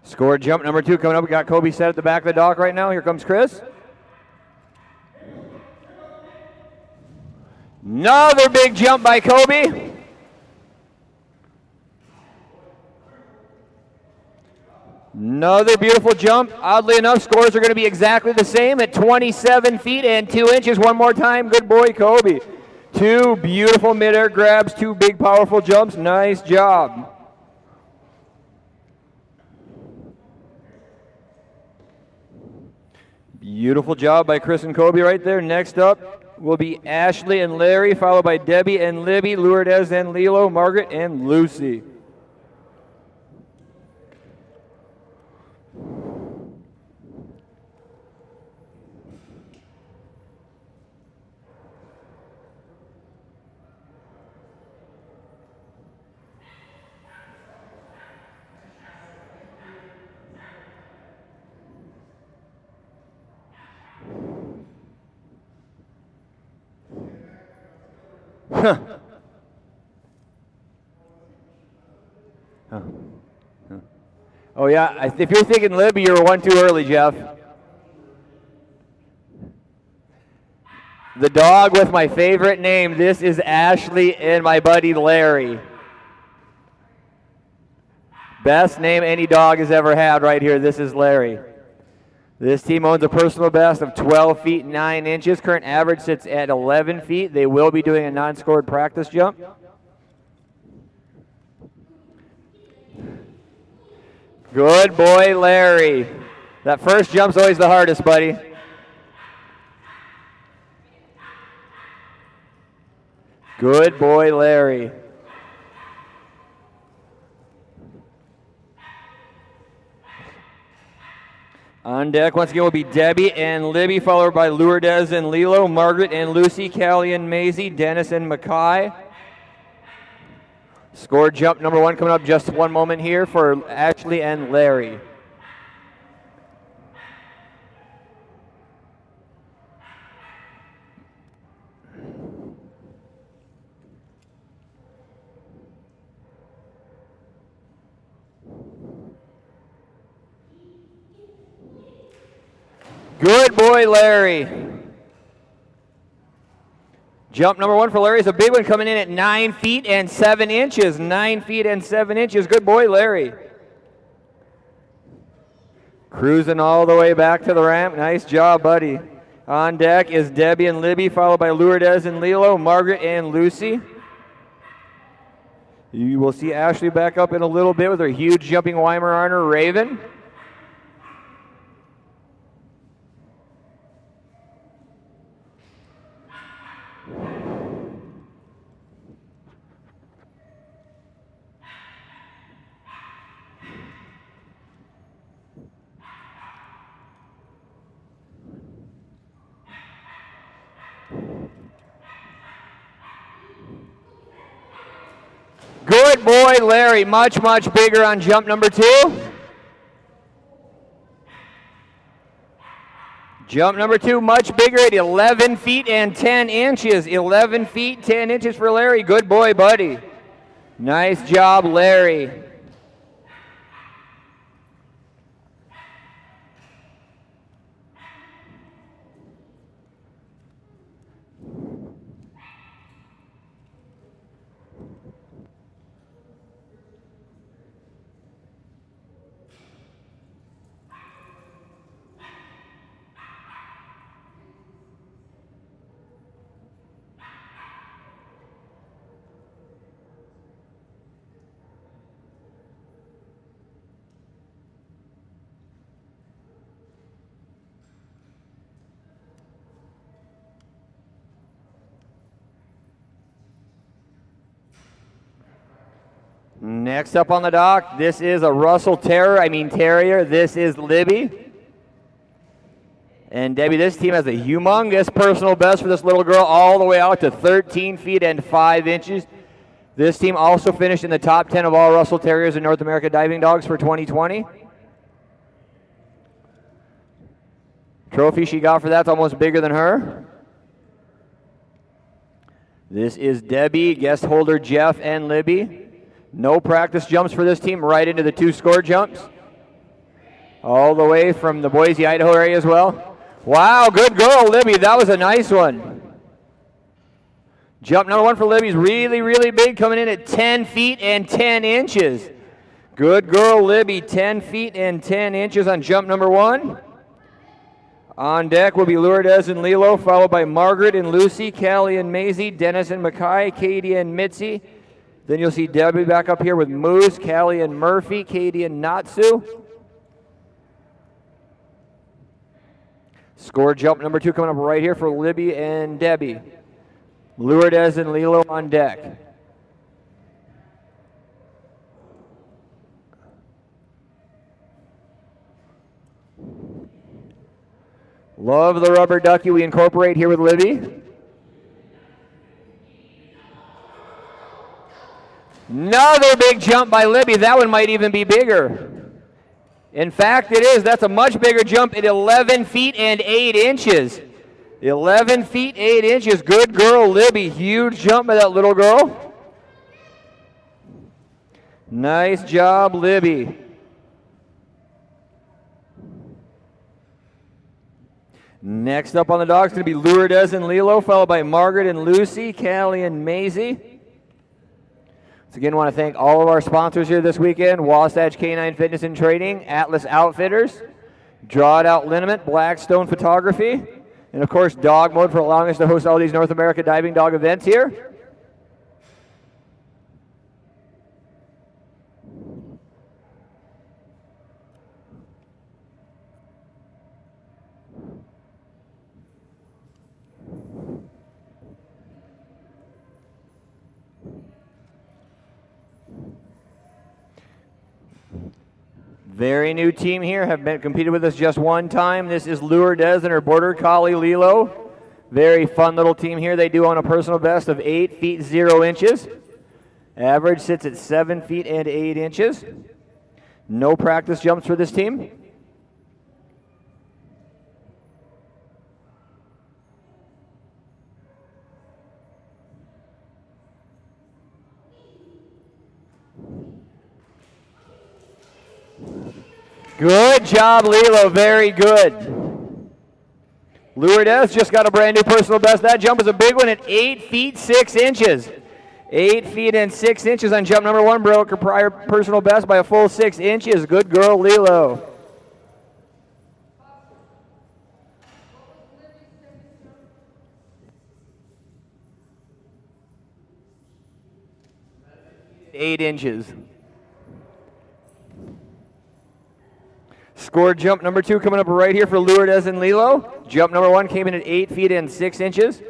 Scored jump number 2 coming up. We got Kobe set at the back of the dock right now. Here comes Chris. Another big jump by Kobe. Another beautiful jump. Oddly enough, scores are going to be exactly the same at 27 feet and 2 inches. One more time. Good boy, Kobe. 2 beautiful midair grabs, 2 big powerful jumps. Nice job. Beautiful job by Chris and Kobe right there. Next up will be Ashley and Larry, followed by Debbie and Libby, Lourdes and Lilo, Margaret and Lucy. Oh yeah, if you're thinking Libby, you're one too early, Jeff. The dog with my favorite name, this is Ashley and my buddy Larry. Best name any dog has ever had right here, this is Larry. This team owns a personal best of 12 feet 9 inches. Current average sits at 11 feet. They will be doing a non-scored practice jump. Good boy, Larry. That first jump's always the hardest, buddy. Good boy, Larry. On deck once again will be Debbie and Libby, followed by Lourdes and Lilo, Margaret and Lucy, Callie and Maisie, Dennis and Makai. Score jump number 1 coming up just one moment here for Ashley and Larry. Good boy, Larry. Jump number 1 for Larry is a big one coming in at 9 feet and 7 inches. 9 feet and 7 inches. Good boy, Larry. Cruising all the way back to the ramp. Nice job, buddy. On deck is Debbie and Libby, followed by Lourdes and Lilo, Margaret and Lucy. You will see Ashley back up in a little bit with her huge jumping Weimaraner Raven. Good boy, Larry. Much, much bigger on jump number 2. Jump number 2, much bigger at 11 feet and 10 inches. 11 feet, 10 inches for Larry. Good boy, buddy. Nice job, Larry. Next up on the dock, this is a Russell Terrier. This is Libby. And Debbie, this team has a humongous personal best for this little girl, all the way out to 13 feet and 5 inches. This team also finished in the top 10 of all Russell Terriers in North America diving dogs for 2020. Trophy she got for that's almost bigger than her. This is Debbie, guest holder Jeff, and Libby. No practice jumps for this team, right into the 2 score jumps. All the way from the Boise, Idaho area as well. Wow, good girl, Libby. That was a nice one. Jump number 1 for Libby's really, really big, coming in at 10 feet and 10 inches. Good girl, Libby, 10 feet and 10 inches on jump number 1. On deck will be Lourdes and Lilo, followed by Margaret and Lucy, Callie and Maisie, Dennis and Makai, Katie and Mitzi. Then you'll see Debbie back up here with Moose, Callie and Murphy, Katie and Natsu. Score jump number 2 coming up right here for Libby and Debbie. Lourdes and Lilo on deck. Love the rubber ducky we incorporate here with Libby. Another big jump by Libby. That one might even be bigger. In fact, it is. That's a much bigger jump at 11 feet and 8 inches. 11 feet, 8 inches. Good girl, Libby. Huge jump by that little girl. Nice job, Libby. Next up on the dock is going to be Lourdes and Lilo, followed by Margaret and Lucy, Callie and Maisie. Once again, want to thank all of our sponsors here this weekend: Wasatch Canine Fitness and Training, Atlas Outfitters, Draw It Out Liniment, Blackstone Photography, and of course DogMode for allowing us to host all these North America diving dog events here. Very new team here, have been competed with us just one time. This is Lourdes and her border collie Lilo. Very fun little team here. They do own a personal best of 8 feet 0 inches. Average sits at 7 feet and 8 inches. No practice jumps for this team. Good job, Lilo. Very good. Lourdes just got a brand new personal best. That jump is a big one at 8 feet 6 inches. 8 feet and 6 inches on jump number 1. Broke her prior personal best by a full 6 inches. Good girl, Lilo. Eight inches. Score jump number 2 coming up right here for Lourdes and Lilo. Jump number 1 came in at 8 feet and 6 inches.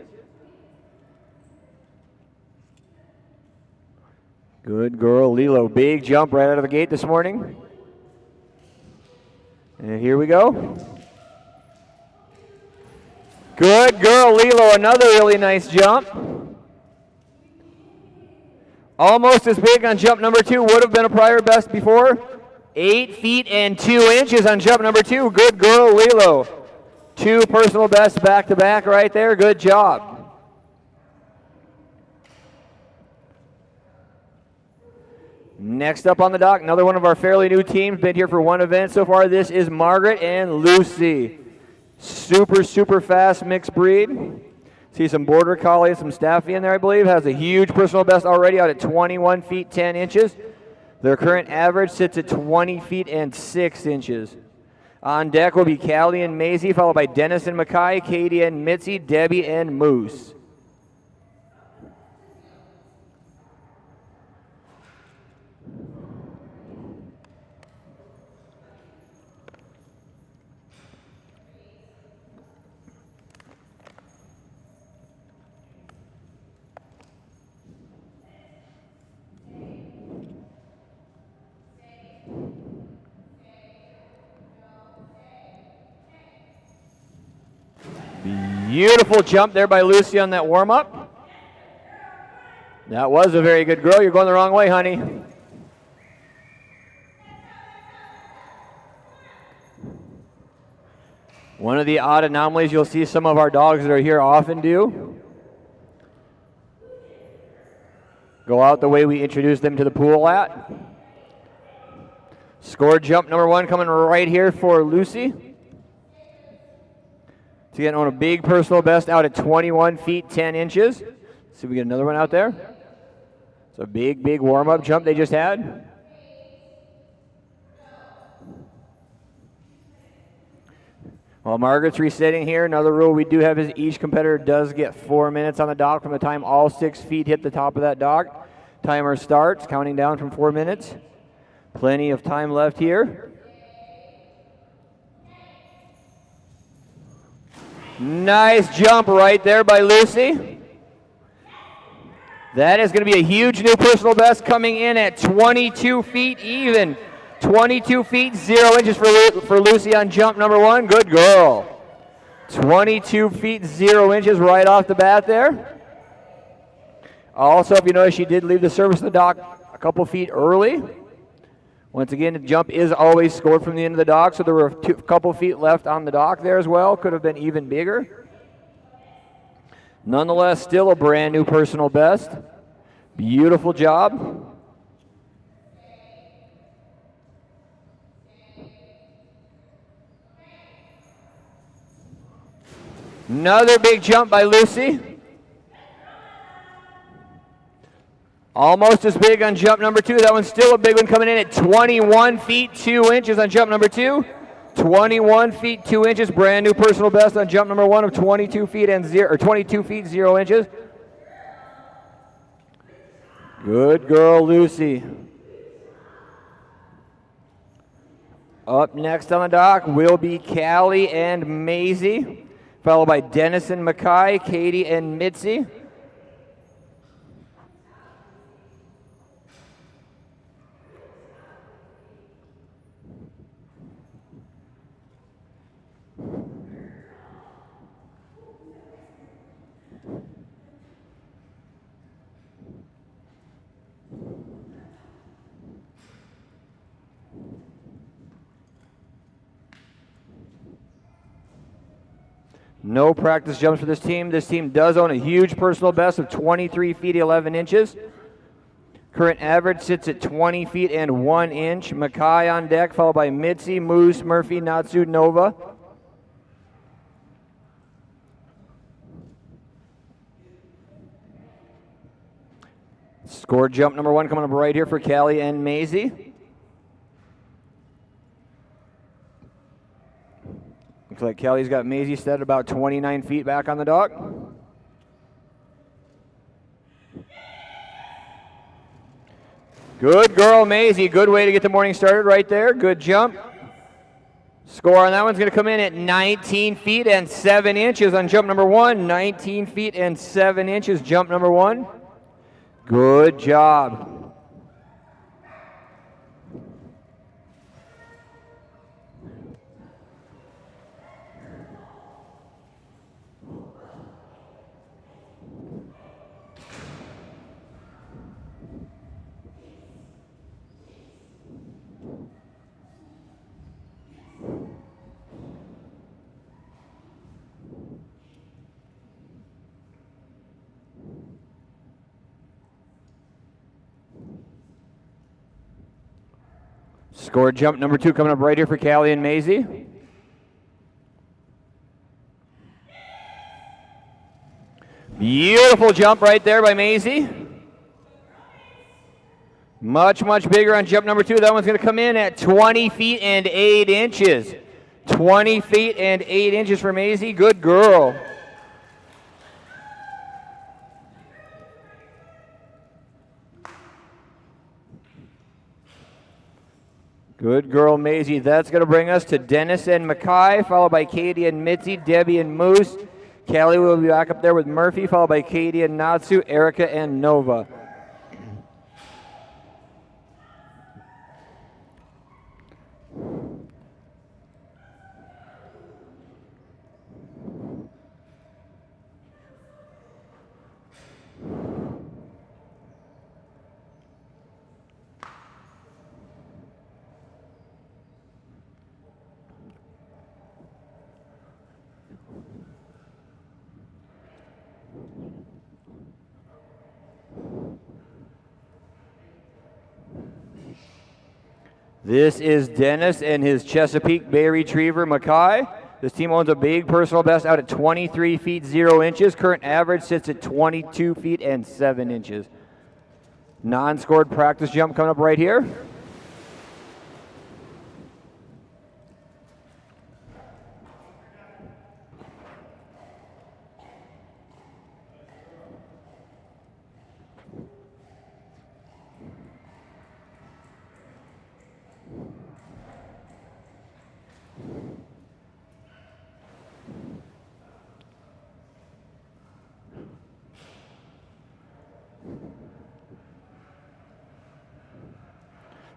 Good girl, Lilo. Big jump right out of the gate this morning. And here we go. Good girl, Lilo. Another really nice jump. Almost as big on jump number 2. Would have been a prior best before. 8 feet and 2 inches on jump number 2. Good girl, Lilo. 2 personal bests back to back right there. Good job. Next up on the dock, another one of our fairly new teams. Been here for one event so far. This is Margaret and Lucy. Super, super fast mixed breed. See some border collie, some staffy in there, I believe. Has a huge personal best already out at 21 feet 10 inches. Their current average sits at 20 feet and 6 inches. On deck will be Callie and Maisie, followed by Dennis and Makai, Katie and Mitzi, Debbie and Moose. Beautiful jump there by Lucy on that warm-up. That was a very good girl. You're going the wrong way, honey. One of the odd anomalies you'll see some of our dogs that are here often do. Go out the way we introduce them to the pool at. Score jump number 1 coming right here for Lucy. She's getting on a big personal best out at 21 feet 10 inches. See if we get another one out there. It's a big, big warm-up jump they just had. While Margaret's resetting here, another rule we do have is each competitor does get 4 minutes on the dock from the time all 6 feet hit the top of that dock. Timer starts, counting down from 4 minutes. Plenty of time left here. Nice jump right there by Lucy. That is going to be a huge new personal best coming in at 22 feet even. 22 feet 0 inches for Lucy on jump number 1. Good girl. 22 feet 0 inches right off the bat there. Also, if you notice, she did leave the surface of the dock a couple feet early. Once again, the jump is always scored from the end of the dock, so there were a couple feet left on the dock there as well. Could have been even bigger. Nonetheless, still a brand new personal best. Beautiful job. Another big jump by Lucy. Almost as big on jump number 2. That one's still a big one coming in at 21 feet 2 inches on jump number 2. 21 feet 2 inches, brand new personal best on jump number 1 of 22 feet 0 inches. Good girl, Lucy. Up next on the dock will be Callie and Maisie, followed by Dennis and Makai, Katie and Mitzi. No practice jumps for this team. This team does own a huge personal best of 23 feet 11 inches. Current average sits at 20 feet and 1 inch. Makai on deck, followed by Mitzi, Moose, Murphy, Natsu, Nova. Score jump number 1 coming up right here for Callie and Maisie. Looks like Callie's got Maisie set at about 29 feet back on the dock. Good girl, Maisie. Good way to get the morning started right there. Good jump. Score on that one's going to come in at 19 feet and 7 inches on jump number 1. 19 feet and 7 inches, jump number 1. Good job. Score jump number 2 coming up right here for Callie and Maisie. Beautiful jump right there by Maisie. Much, much bigger on jump number 2. That one's going to come in at 20 feet and 8 inches. 20 feet and 8 inches for Maisie. Good girl. Good girl, Maisie. That's going to bring us to Dennis and Makai, followed by Katie and Mitzi, Debbie and Moose. Callie will be back up there with Murphy, followed by Katie and Natsu, Erica and Nova. This is Dennis and his Chesapeake Bay Retriever, Makai. This team owns a big personal best out at 23 feet 0 inches. Current average sits at 22 feet and 7 inches. Non-scored practice jump coming up right here.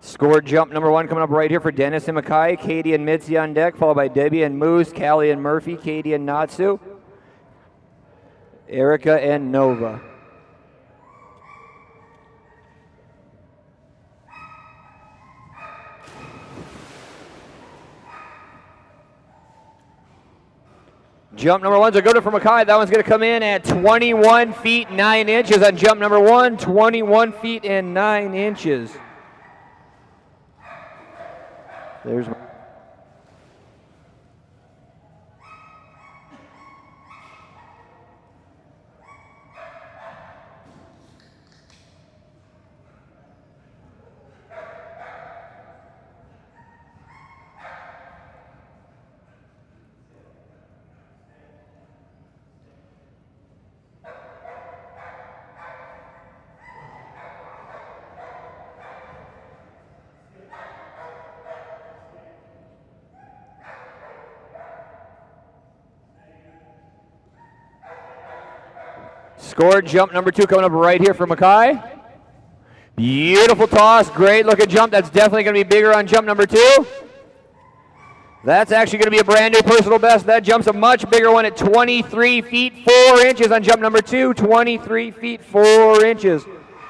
Scored jump number 1 coming up right here for Dennis and Makai. Katie and Mitzi on deck, followed by Debbie and Moose, Callie and Murphy, Katie and Natsu, Erica and Nova. Jump number 1's a good one for Makai. That one's going to come in at 21 feet 9 inches on jump number 1, 21 feet and 9 inches. There's scored jump number 2 coming up right here for Makai. Beautiful toss, great looking jump. That's definitely going to be bigger on jump number 2. That's actually going to be a brand new personal best. That jump's a much bigger one at 23 feet 4 inches on jump number 2, 23 feet 4 inches.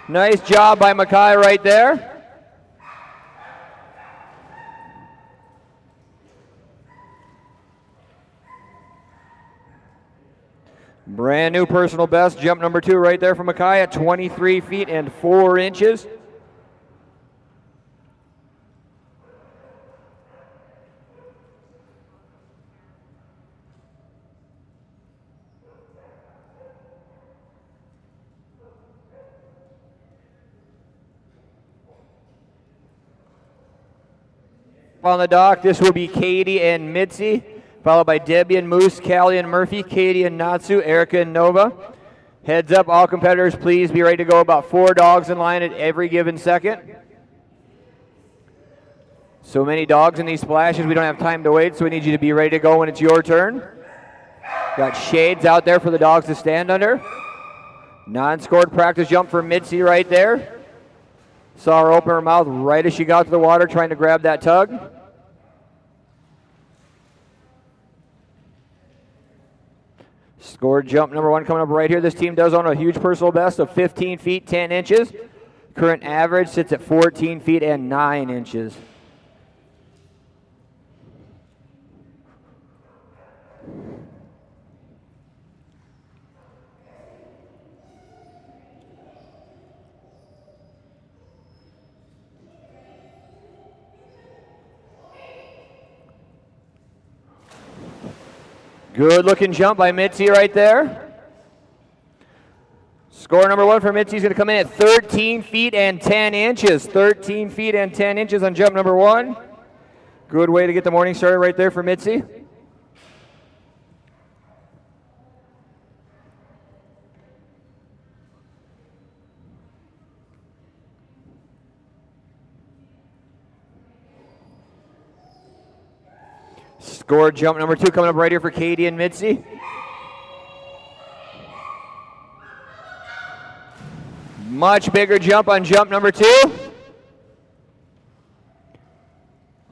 Nice job by Makai right there. Brand new personal best, jump number 2 right there for Makai at 23 feet and 4 inches. On the dock, this will be Katie and Mitzi, followed by Debbie and Moose, Callie and Murphy, Katie and Natsu, Erica and Nova. Heads up, all competitors, please be ready to go. About 4 dogs in line at every given second. So many dogs in these splashes, we don't have time to wait, so we need you to be ready to go when it's your turn. Got shades out there for the dogs to stand under. Non-scored practice jump for Mitzi right there. Saw her open her mouth right as she got to the water trying to grab that tug. Scored jump number 1 coming up right here. This team does own a huge personal best of 15 feet 10 inches. Current average sits at 14 feet and 9 inches. Good looking jump by Mitzi right there. Score number 1 for Mitzi is going to come in at 13 feet and 10 inches. 13 feet and 10 inches on jump number 1. Good way to get the morning started right there for Mitzi. Score jump number 2 coming up right here for Katie and Mitzi. Much bigger jump on jump number 2.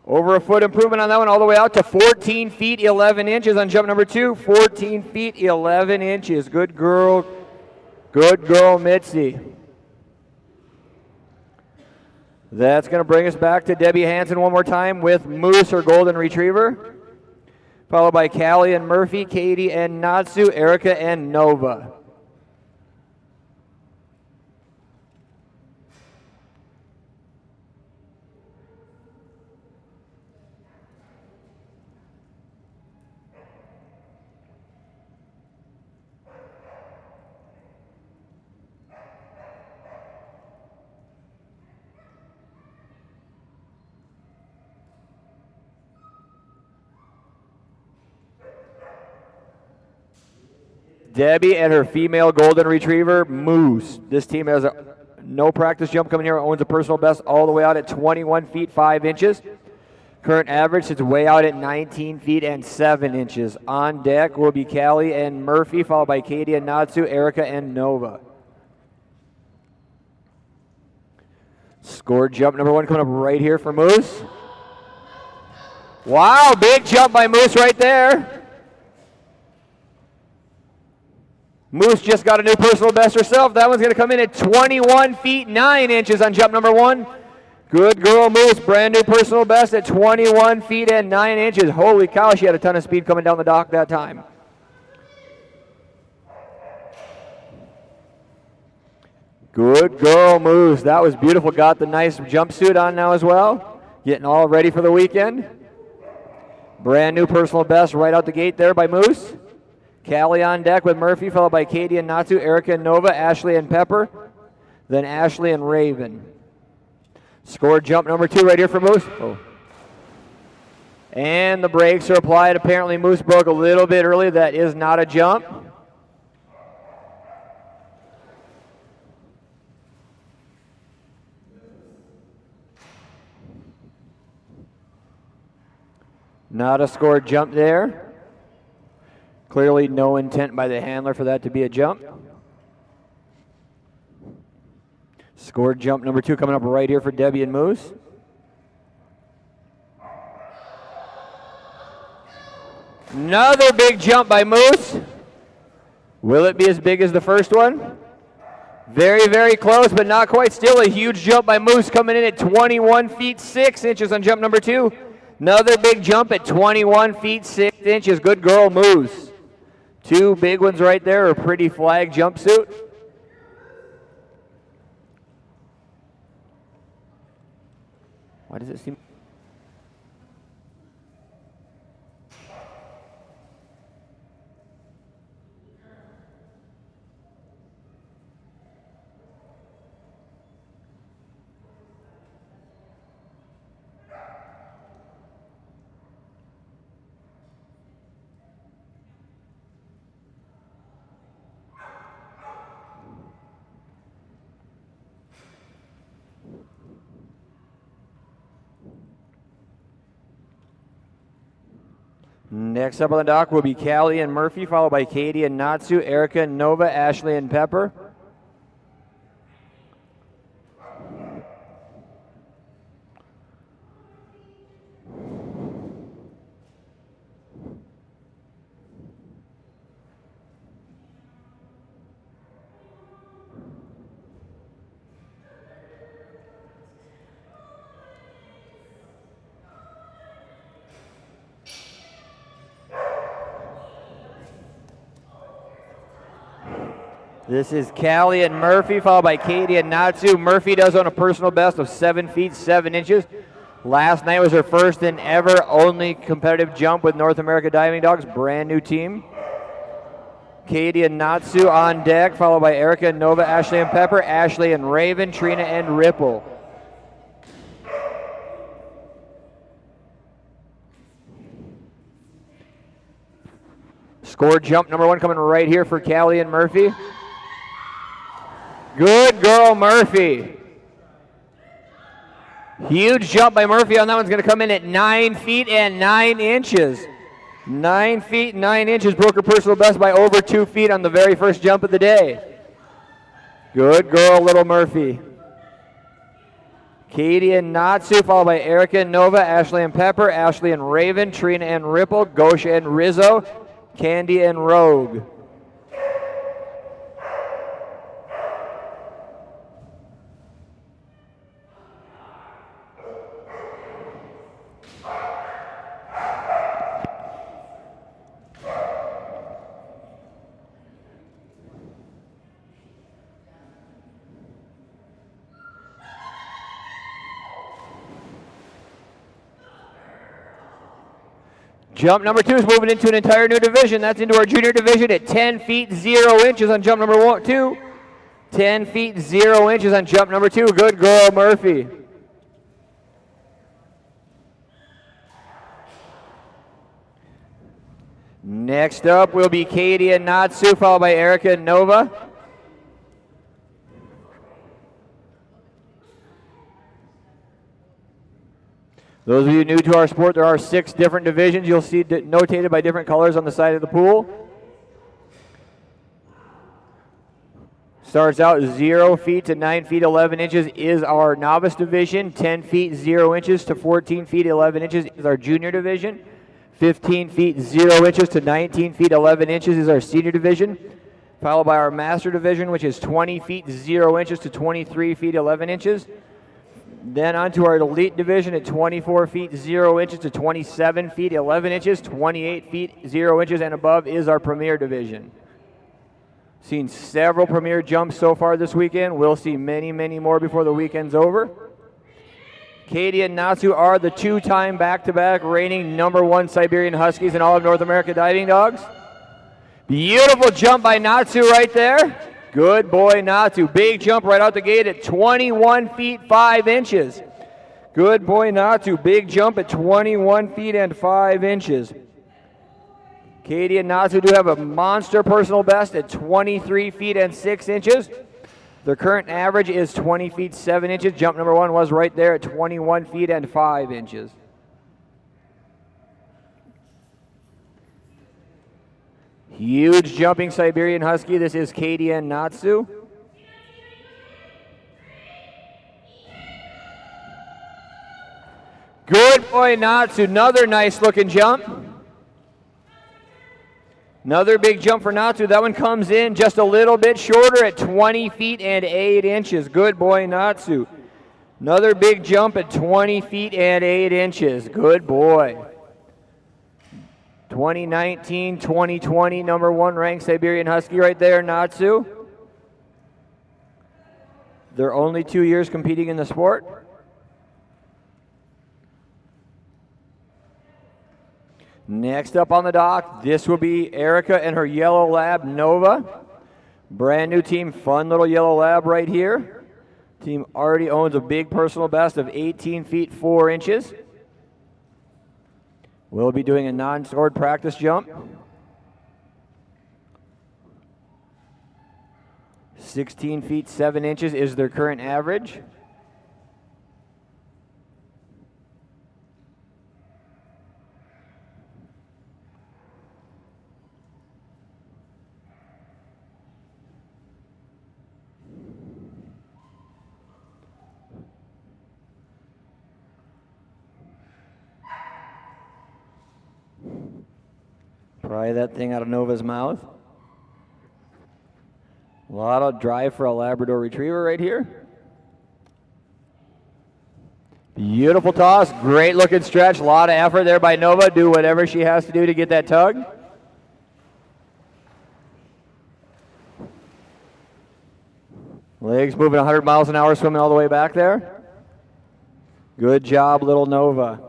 Over a foot improvement on that one, all the way out to 14 feet 11 inches on jump number 2. 14 feet 11 inches. Good girl, Mitzi. That's going to bring us back to Debbie Hansen one more time with Moose, her golden retriever. Followed by Callie and Murphy, Katie and Natsu, Erica and Nova. Debbie and her female golden retriever, Moose. This team has a no practice jump coming here, owns a personal best all the way out at 21 feet 5 inches. Current average sits way out at 19 feet and 7 inches. On deck will be Callie and Murphy, followed by Katie and Natsu, Erica and Nova. Scored jump number 1 coming up right here for Moose. Wow, big jump by Moose right there. Moose just got a new personal best herself. That one's going to come in at 21 feet 9 inches on jump number 1. Good girl, Moose. Brand new personal best at 21 feet and 9 inches. Holy cow, she had a ton of speed coming down the dock that time. Good girl, Moose. That was beautiful. Got the nice jumpsuit on now as well. Getting all ready for the weekend. Brand new personal best right out the gate there by Moose. Callie on deck with Murphy, followed by Katie and Natsu, Erica and Nova, Ashley and Pepper, then Ashley and Raven. Scored jump number 2 right here for Moose. Oh. And the brakes are applied. Apparently Moose broke a little bit early. That is not a jump. Not a scored jump there. Clearly no intent by the handler for that to be a jump. Scored jump number 2 coming up right here for Debbie and Moose. Another big jump by Moose. Will it be as big as the first one? Very, very close, but not quite. Still a huge jump by Moose coming in at 21 feet 6 inches on jump number 2. Another big jump at 21 feet 6 inches. Good girl, Moose. 2 big ones right there, a pretty flag jumpsuit. Why does it seem... Next up on the dock will be Callie and Murphy, followed by Katie and Natsu, Erica and Nova, Ashley and Pepper. This is Callie and Murphy, followed by Katie and Natsu. Murphy does own a personal best of 7 feet 7 inches. Last night was her first and ever only competitive jump with North America Diving Dogs. Brand new team. Katie and Natsu on deck, followed by Erica and Nova, Ashley and Pepper, Ashley and Raven, Trina and Ripple. Scored jump number 1 coming right here for Callie and Murphy. Good girl, Murphy. Huge jump by Murphy on that one's going to come in at 9 feet and 9 inches. 9 feet, 9 inches, broke her personal best by over 2 feet on the very first jump of the day. Good girl, little Murphy. Katie and Natsu, followed by Erica and Nova, Ashley and Pepper, Ashley and Raven, Trina and Ripple, Gosha and Rizzo, Candy and Rogue. Jump number 2 is moving into an entire new division. That's into our junior division at 10 feet 0 inches on jump number 2. 10 feet 0 inches on jump number 2. Good girl, Murphy. Next up will be Katie and Natsu, followed by Erica and Nova. Those of you new to our sport, there are 6 different divisions. You'll see notated by different colors on the side of the pool. Starts out 0 feet to 9 feet 11 inches is our novice division. 10 feet 0 inches to 14 feet 11 inches is our junior division. 15 feet 0 inches to 19 feet 11 inches is our senior division. Followed by our master division, which is 20 feet 0 inches to 23 feet 11 inches. Then onto our elite division at 24 feet 0 inches to 27 feet 11 inches. 28 feet 0 inches and above is our premier division. Seen several premier jumps so far this weekend. We'll see many, many more before the weekend's over. Katie and Natsu are the 2-time back-to-back reigning #1 Siberian Huskies in all of North America diving dogs. Beautiful jump by Natsu right there. Good boy, Natsu. Big jump right out the gate at 21 feet 5 inches. Good boy, Natsu. Big jump at 21 feet and 5 inches. Katie and Natsu do have a monster personal best at 23 feet and 6 inches. Their current average is 20 feet 7 inches. Jump #1 was right there at 21 feet and 5 inches. Huge jumping Siberian Husky. This is Katie and Natsu. Good boy, Natsu. Another nice looking jump. Another big jump for Natsu. That one comes in just a little bit shorter at 20 feet and 8 inches. Good boy, Natsu. Another big jump at 20 feet and 8 inches. Good boy. 2019, 2020, #1 ranked Siberian Husky right there, Natsu. They're only 2 years competing in the sport. Next up on the dock, this will be Erica and her yellow lab, Nova. Brand new team, fun little yellow lab right here. Team already owns a big personal best of 18 feet 4 inches. We'll be doing a non-scored practice jump. 16 feet 7 inches is their current average. Pry that thing out of Nova's mouth. A lot of drive for a Labrador Retriever right here. Beautiful toss, great looking stretch, a lot of effort there by Nova. Do whatever she has to do to get that tug. Legs moving 100 miles an hour, swimming all the way back there. Good job, little Nova.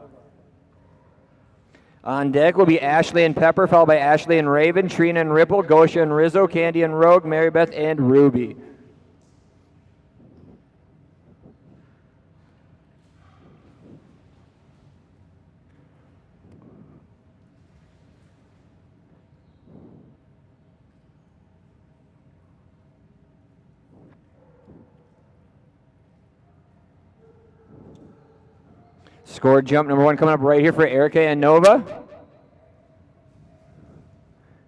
On deck will be Ashley and Pepper, followed by Ashley and Raven, Trina and Ripple, Gosha and Rizzo, Candy and Rogue, Mary Beth and Ruby. Scored jump #1 coming up right here for Erica and Nova.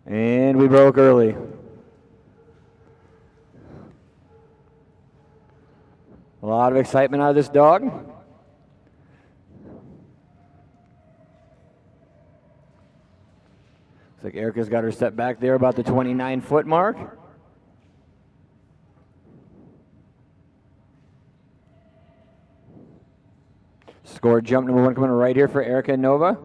And we broke early. A lot of excitement out of this dog. Looks like Erica's got her set back there about the 29-foot mark. Scored jump #1 coming right here for Erica and Nova.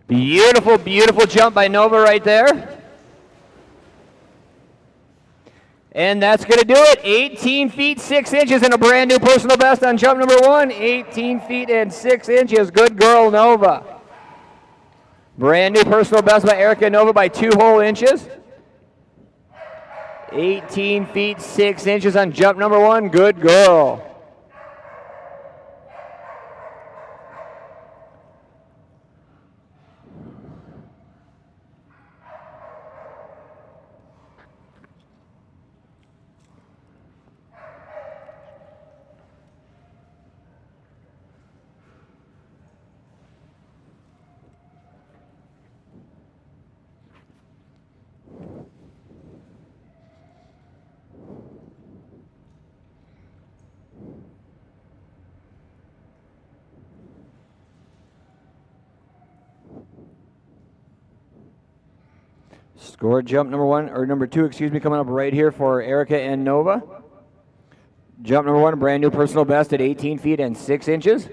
Beautiful, beautiful jump by Nova right there. And that's going to do it. 18 feet 6 inches and a brand new personal best on jump #1. 18 feet and 6 inches. Good girl, Nova. Brand new personal best by Erica and Nova by 2 whole inches. 18 feet 6 inches on jump #1. Good girl. Score jump number 1, or number 2, excuse me, coming up right here for Erica and Nova. Jump number 1, brand new personal best at 18 feet and 6 inches.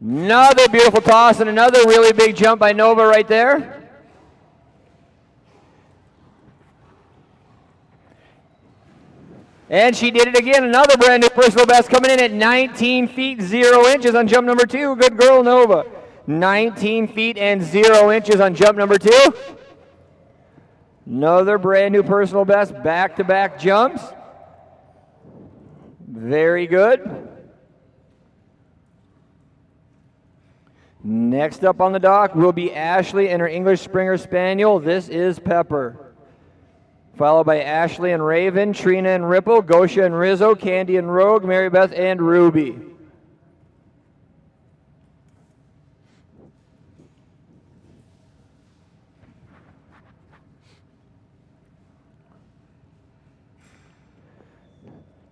Another beautiful toss and another really big jump by Nova right there. And she did it again, another brand new personal best coming in at 19 feet 0 inches on jump number 2. Good girl, Nova. 19 feet and 0 inches on jump number 2. Another brand new personal best, back-to-back jumps. Very good. Next up on the dock will be Ashley and her English Springer Spaniel. This is Pepper. Followed by Ashley and Raven, Trina and Ripple, Gosha and Rizzo, Candy and Rogue, Mary Beth and Ruby.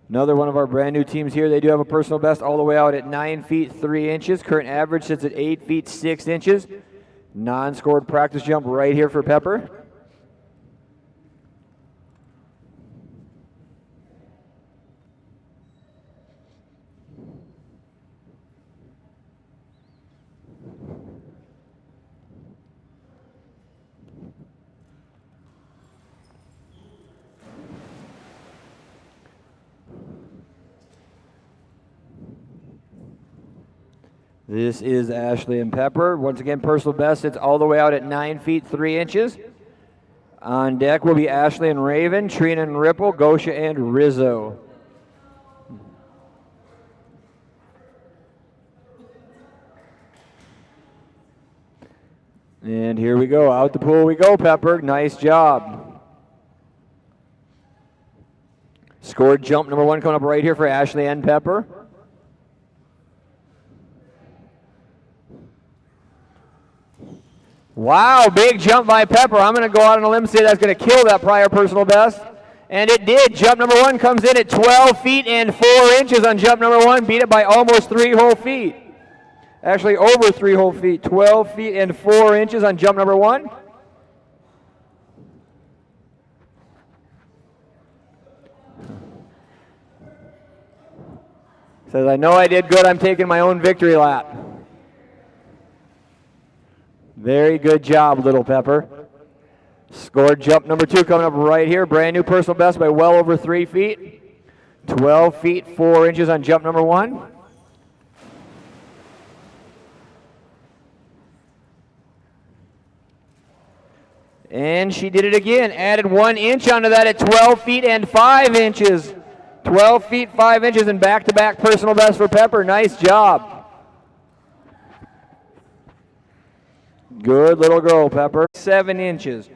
Another one of our brand new teams here. They do have a personal best all the way out at 9 feet 3 inches. Current average sits at 8 feet 6 inches. Non-scored practice jump right here for Pepper. This is Ashley and Pepper. Once again, personal best. It's all the way out at 9 feet 3 inches. On deck will be Ashley and Raven, Trina and Ripple, Gosha and Rizzo. And here we go. Out the pool we go, Pepper. Nice job. Scored jump number 1 coming up right here for Ashley and Pepper. Wow, big jump by Pepper. I'm going to go out on a limb and say that's going to kill that prior personal best. And it did. Jump number 1 comes in at 12 feet and 4 inches on jump number 1. Beat it by almost 3 whole feet. Actually, over 3 whole feet. 12 feet and 4 inches on jump number 1. Says, I know I did good. I'm taking my own victory lap. Very good job, Little Pepper. Scored jump number 2 coming up right here. Brand new personal best by well over 3 feet. 12 feet 4 inches on jump number 1. And she did it again. Added 1 inch onto that at 12 feet and 5 inches. 12 feet 5 inches and back-to-back personal best for Pepper. Nice job. Good little girl, Pepper. 7 inches.